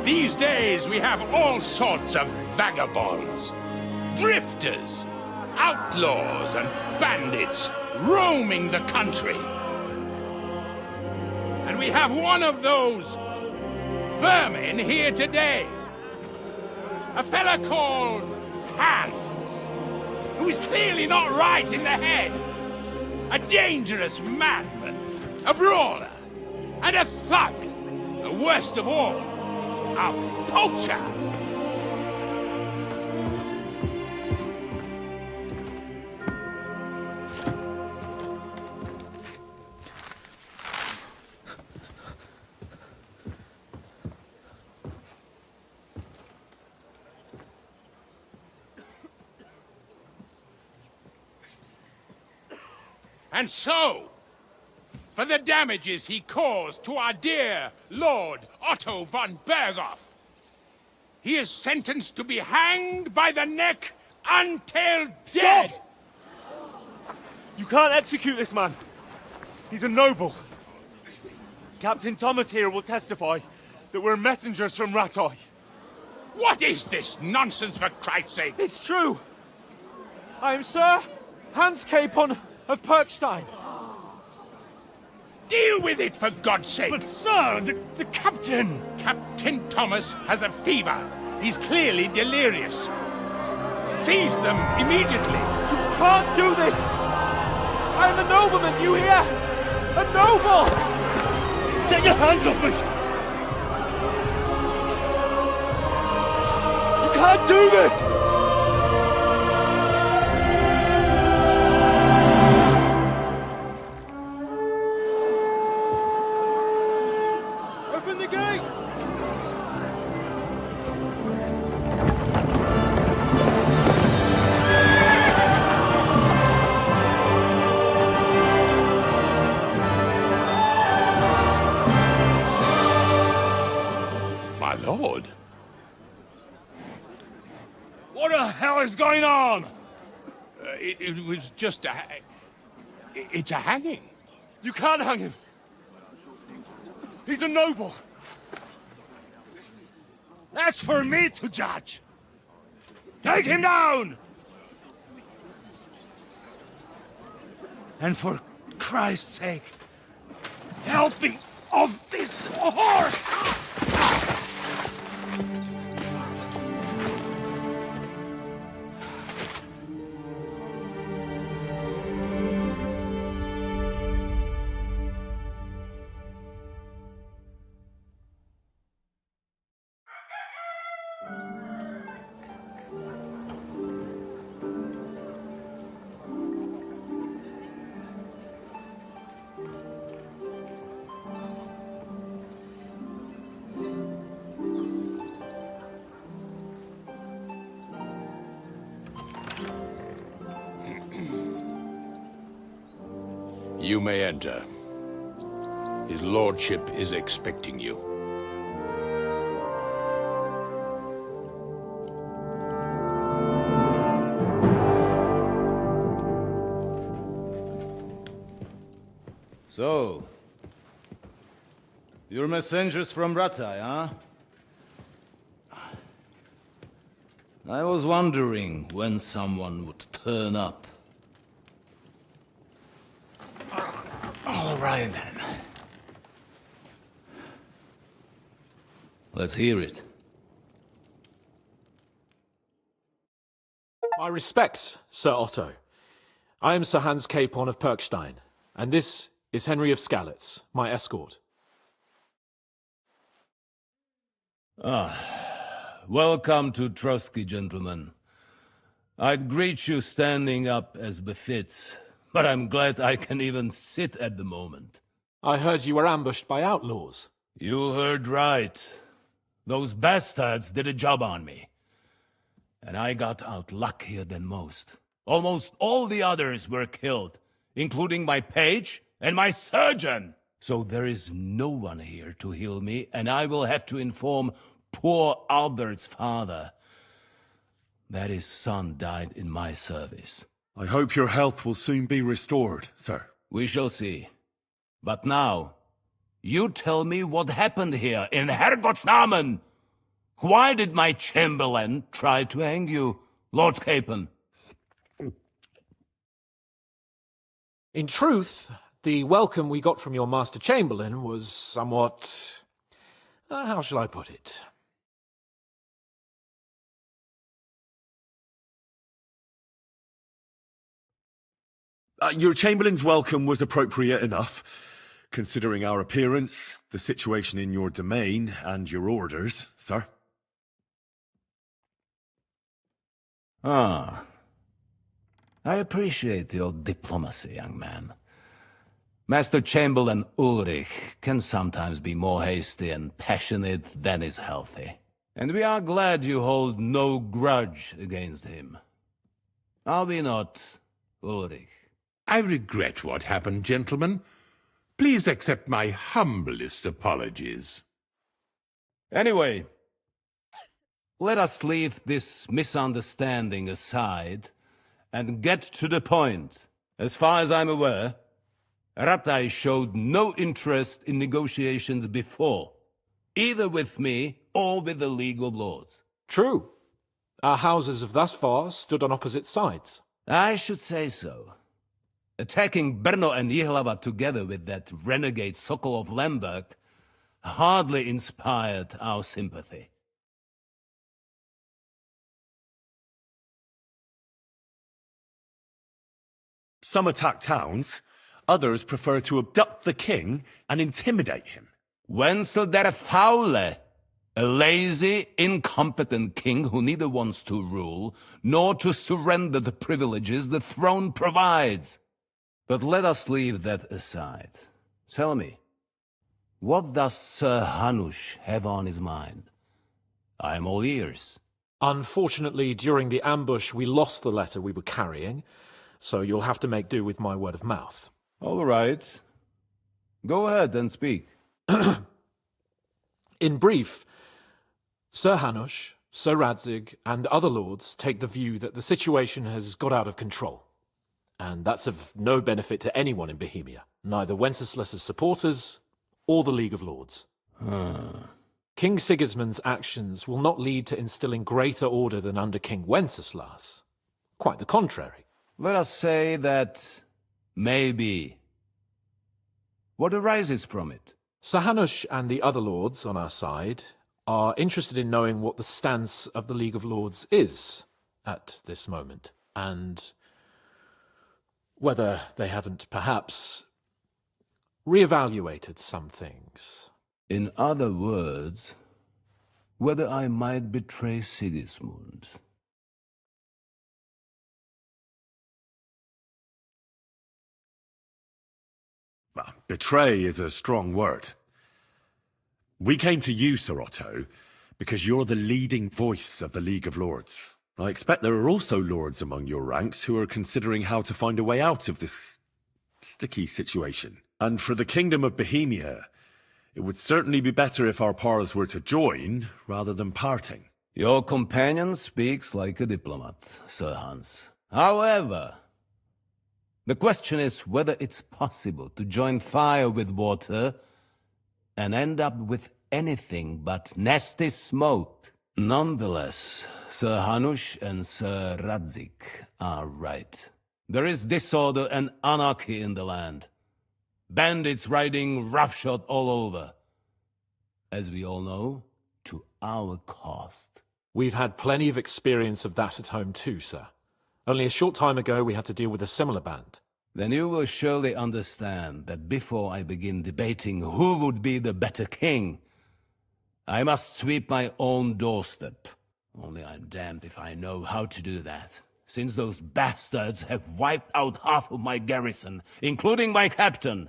These days we have all sorts of vagabonds, drifters, outlaws and bandits roaming the country. And we have one of those vermin here today. A fella called Hans, who is clearly not right in the head. A dangerous madman, a brawler, and a thug. The worst of all, a poacher. And so, for the damages he caused to our dear Lord Otto von Bergow, he is sentenced to be hanged by the neck until dead! You can't execute this man. He's a noble. Captain Thomas here will testify that we're messengers from Rattay. What is this nonsense, for Christ's sake? It's true. I am Sir Hans Capon of Perkstein. Deal with it, for God's sake! But, sir, the captain! Captain Thomas has a fever. He's clearly delirious. Seize them immediately. You can't do this! I am a nobleman, do you hear? A noble! Get your hands off me! You can't do this! Lord. What the hell is going on? It was just a... It's a hanging. You can't hang him. He's a noble. That's for me to judge. Take him down! And for Christ's sake, help me off this horse! You may enter. His lordship is expecting you. So, you're messengers from Rattay, huh? I was wondering when someone would turn up. All right, then. Let's hear it. My respects, Sir Otto. I am Sir Hans Capon of Perkstein, and this is Henry of Skalitz, my escort. Welcome to Trosky, gentlemen. I'd greet you standing up as befits, but I'm glad I can even sit at the moment. I heard you were ambushed by outlaws. You heard right. Those bastards did a job on me. And I got out luckier than most. Almost all the others were killed, including my page and my surgeon. So there is no one here to heal me, and I will have to inform poor Albert's father that his son died in my service. I hope your health will soon be restored, sir. We shall see. But now, You tell me what happened here in Herrgott's Namen. Why did my chamberlain try to hang you, Lord Capon? In truth, the welcome we got from your Master Chamberlain was somewhat... how shall I put it? Your Chamberlain's welcome was appropriate enough, considering our appearance, the situation in your domain, and your orders, sir. Ah. I appreciate your diplomacy, young man. Master Chamberlain Ulrich can sometimes be more hasty and passionate than is healthy. And we are glad you hold no grudge against him. Are we not, Ulrich? I regret what happened, gentlemen. Please accept my humblest apologies. Anyway, let us leave this misunderstanding aside and get to the point. As far as I'm aware, Rattay showed no interest in negotiations before, either with me or with the League of Lords. True. Our houses have thus far stood on opposite sides. I should say so. Attacking Brno and Jihlava together with that renegade Sokol of Lemberg hardly inspired our sympathy. Some attack towns, others prefer to abduct the king and intimidate him. Wenzel der Faule, a lazy, incompetent king who neither wants to rule nor to surrender the privileges the throne provides. But let us leave that aside. Tell me, what does Sir Hanush have on his mind? I am all ears. Unfortunately, during the ambush, we lost the letter we were carrying, so you'll have to make do with my word of mouth. All right. Go ahead and speak. In brief, Sir Hanush, Sir Radzig, and other lords take the view that the situation has got out of control. And that's of no benefit to anyone in Bohemia, neither Wenceslaus' supporters or the League of Lords. King Sigismund's actions will not lead to instilling greater order than under King Wenceslaus. Quite the contrary. Let us say that maybe. What arises from it? Sir Hanush and the other lords on our side are interested in knowing what the stance of the League of Lords is at this moment, and whether they haven't perhaps reevaluated some things. In other words, whether I might betray Sigismund. Well, betray is a strong word. We came to you, Sir Otto, because you're the leading voice of the League of Lords. I expect there are also lords among your ranks who are considering how to find a way out of this sticky situation. And for the Kingdom of Bohemia, it would certainly be better if our powers were to join rather than parting. Your companion speaks like a diplomat, Sir Hans. However, the question is whether it's possible to join fire with water and end up with anything but nasty smoke. Nonetheless, Sir Hanush and Sir Radzig are right. There is disorder and anarchy in the land. Bandits riding roughshod all over. As we all know, to our cost. We've had plenty of experience of that at home too, sir. Only a short time ago we had to deal with a similar band. Then you will surely understand that before I begin debating who would be the better king, I must sweep my own doorstep. Only I'm damned if I know how to do that, since those bastards have wiped out half of my garrison, including my captain.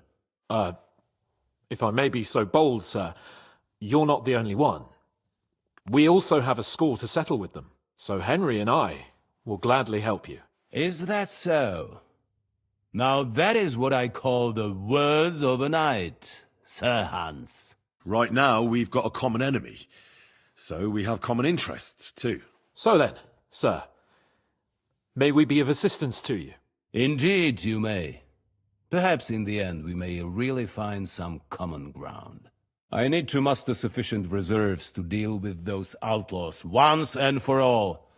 If I may be so bold, sir, you're not the only one. We also have a score to settle with them, so Henry and I will gladly help you. Is that so? Now that is what I call the words of a knight, Sir Hans. Right now, we've got a common enemy, so we have common interests, too. So then, sir, may we be of assistance to you? Indeed you may. Perhaps in the end we may really find some common ground. I need to muster sufficient reserves to deal with those outlaws once and for all.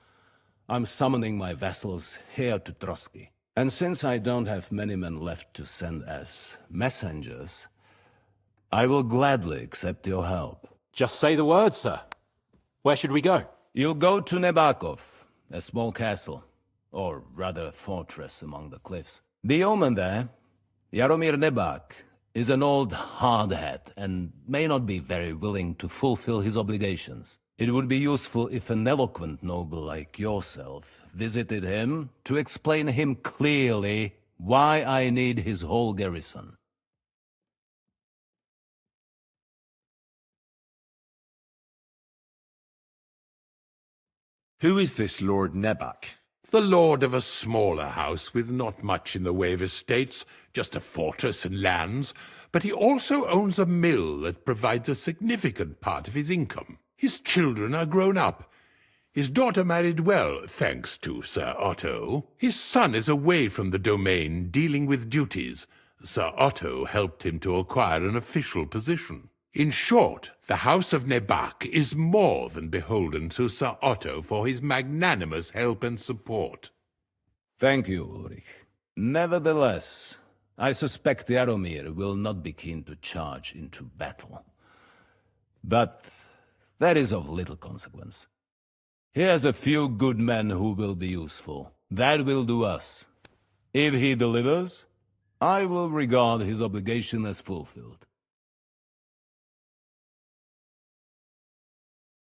I'm summoning my vassals here to Trosky. And since I don't have many men left to send as messengers, I will gladly accept your help. Just say the word, sir. Where should we go? You'll go to Nebakov, a small castle, or rather fortress among the cliffs. The yeoman there, Jaromir Nebak, is an old hardhat and may not be very willing to fulfill his obligations. It would be useful if an eloquent noble like yourself visited him to explain him clearly why I need his whole garrison. Who is this Lord Nebak? The lord of a smaller house with not much in the way of estates, just a fortress and lands, but he also owns a mill that provides a significant part of his income. His children are grown up. His daughter married well, thanks to Sir Otto. His son is away from the domain, dealing with duties. Sir Otto helped him to acquire an official position. In short, the House of Nebak is more than beholden to Sir Otto for his magnanimous help and support. Thank you, Ulrich. Nevertheless, I suspect Jaromir will not be keen to charge into battle. But that is of little consequence. He has a few good men who will be useful. That will do us. If he delivers, I will regard his obligation as fulfilled.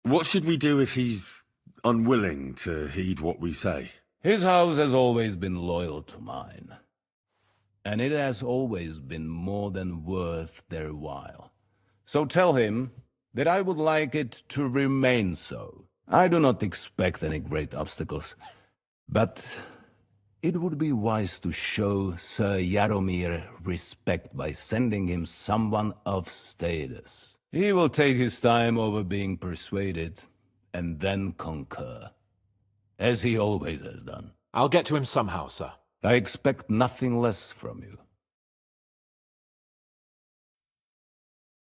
What should we do if he's unwilling to heed what we say? His house has always been loyal to mine. And it has always been more than worth their while. So tell him that I would like it to remain so. I do not expect any great obstacles, but it would be wise to show Sir Jaromir respect by sending him someone of status. He will take his time over being persuaded, and then concur, as he always has done. I'll get to him somehow, sir. I expect nothing less from you.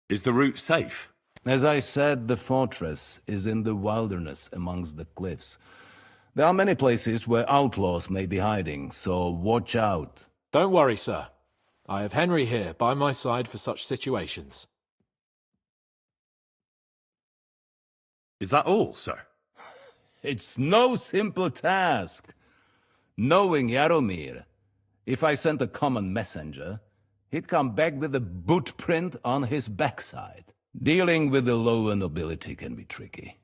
Is the route safe? As I said, the fortress is in the wilderness amongst the cliffs. There are many places where outlaws may be hiding, so watch out. Don't worry, sir. I have Henry here by my side for such situations. Is that all, sir? It's no simple task. Knowing Jaromir, if I sent a common messenger, he'd come back with a boot print on his backside. Dealing with the lower nobility can be tricky.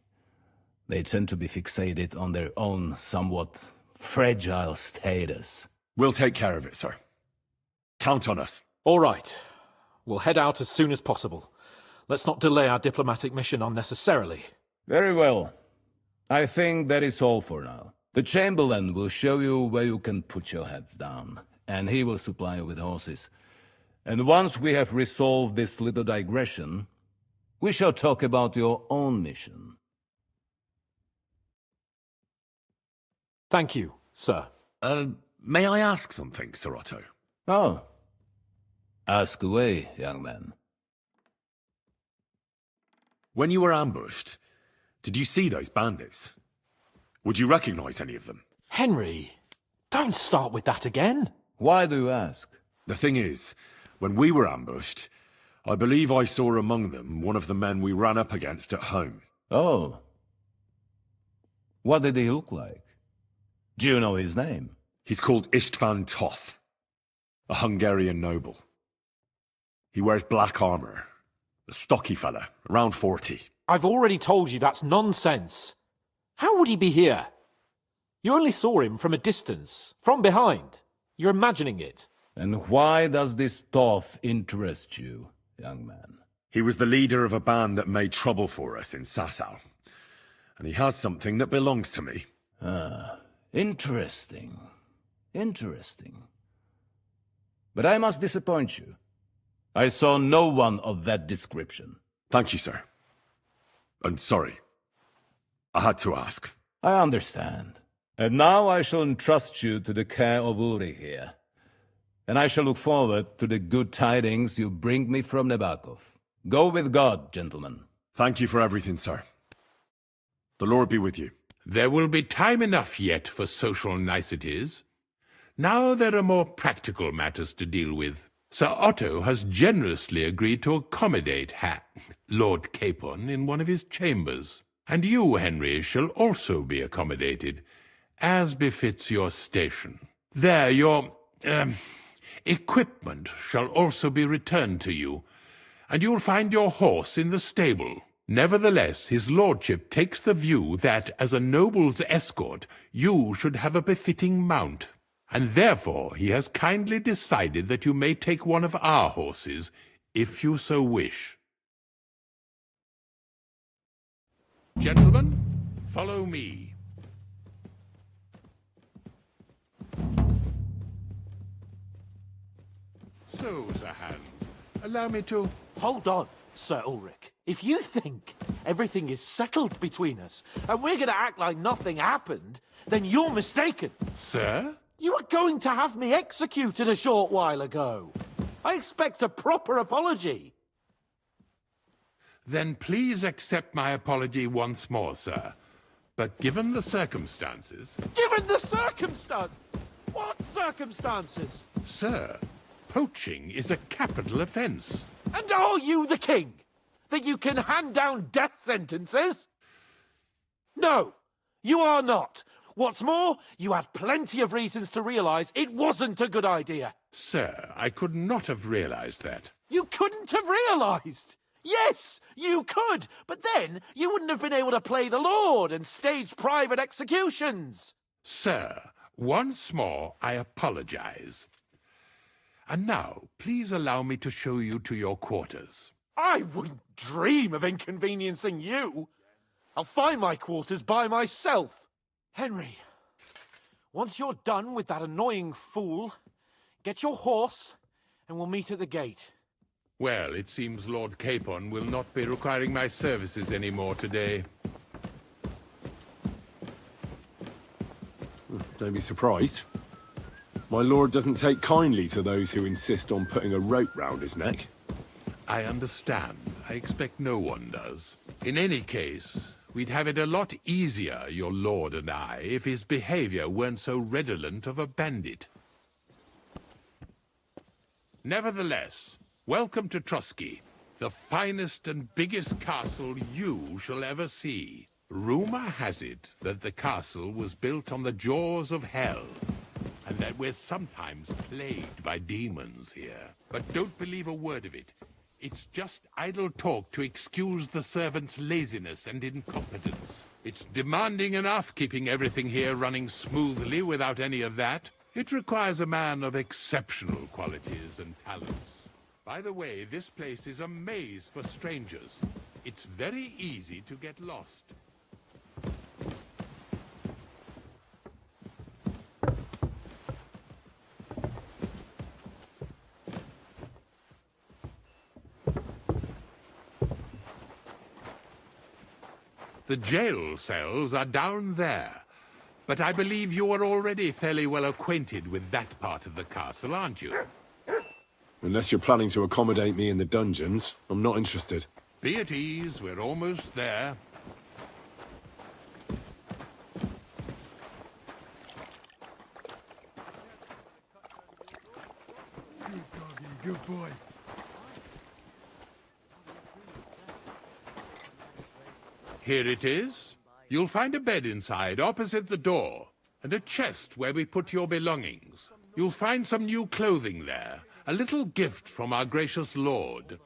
They tend to be fixated on their own somewhat fragile status. We'll take care of it, sir. Count on us. All right. We'll head out as soon as possible. Let's not delay our diplomatic mission unnecessarily. Very well. I think that is all for now. The Chamberlain will show you where you can put your heads down, and he will supply you with horses. And once we have resolved this little digression, we shall talk about your own mission. Thank you, sir. May I ask something, Sir Otto? Oh. Ask away, young man. When you were ambushed, did you see those bandits? Would you recognize any of them? Henry, don't start with that again. Why do you ask? The thing is, when we were ambushed, I believe I saw among them one of the men we ran up against at home. Oh. What did he look like? Do you know his name? He's called Istvan Toth, a Hungarian noble. He wears black armor, a stocky fella, around 40. I've already told you that's nonsense. How would he be here? You only saw him from a distance, from behind. You're imagining it. And why does this Toth interest you, young man? He was the leader of a band that made trouble for us in Sasau. And he has something that belongs to me. Ah, interesting. Interesting. But I must disappoint you. I saw no one of that description. Thank you, sir. And sorry. I had to ask. I understand. And now I shall entrust you to the care of Ulrich here. And I shall look forward to the good tidings you bring me from Nebakov. Go with God, gentlemen. Thank you for everything, sir. The Lord be with you. There will be time enough yet for social niceties. Now there are more practical matters to deal with. Sir Otto has generously agreed to accommodate Lord Capon in one of his chambers. And you, Henry, shall also be accommodated, as befits your station. There, your equipment shall also be returned to you, and you'll find your horse in the stable. Nevertheless, his lordship takes the view that, as a noble's escort, you should have a befitting mount, and therefore he has kindly decided that you may take one of our horses, if you so wish. Gentlemen, follow me. So, Sir Hans, allow me to... Hold on, Sir Ulrich. If you think everything is settled between us, and we're going to act like nothing happened, then you're mistaken. Sir? You were going to have me executed a short while ago. I expect a proper apology. Then please accept my apology once more, sir. But given the circumstances... Given the circumstance? What circumstances? Sir, poaching is a capital offence. And are you the king? That you can hand down death sentences? No, you are not. What's more, you had plenty of reasons to realise it wasn't a good idea. Sir, I could not have realised that. You couldn't have realised? Yes, you could, but then you wouldn't have been able to play the Lord and stage private executions. Sir, once more I apologise. And now, please allow me to show you to your quarters. I wouldn't dream of inconveniencing you. I'll find my quarters by myself. Henry, once you're done with that annoying fool, get your horse and we'll meet at the gate. Well, it seems Lord Capon will not be requiring my services anymore today. Don't be surprised. My lord doesn't take kindly to those who insist on putting a rope round his neck. I understand. I expect no one does. In any case, we'd have it a lot easier, your lord and I, if his behavior weren't so redolent of a bandit. Nevertheless, welcome to Trosky, the finest and biggest castle you shall ever see. Rumor has it that the castle was built on the jaws of hell, and that we're sometimes plagued by demons here. But don't believe a word of it. It's just idle talk to excuse the servants' laziness and incompetence. It's demanding enough keeping everything here running smoothly without any of that. It requires a man of exceptional qualities and talents. By the way, this place is a maze for strangers. It's very easy to get lost. The jail cells are down there, but I believe you are already fairly well acquainted with that part of the castle, aren't you? Unless you're planning to accommodate me in the dungeons, I'm not interested. Be at ease, we're almost there. Good doggy, good boy. Here it is. You'll find a bed inside, opposite the door, and a chest where we put your belongings. You'll find some new clothing there, a little gift from our gracious lord,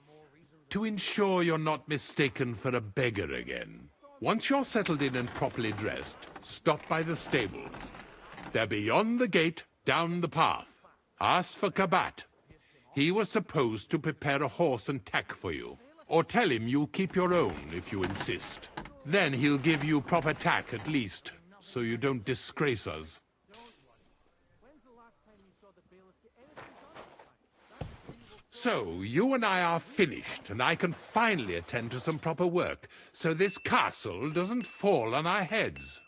to ensure you're not mistaken for a beggar again. Once you're settled in and properly dressed, stop by the stables. They're beyond the gate, down the path. Ask for Kabat. He was supposed to prepare a horse and tack for you. Or tell him you'll keep your own if you insist. Then he'll give you proper tack at least, so you don't disgrace us. So, you and I are finished, and I can finally attend to some proper work, so this castle doesn't fall on our heads.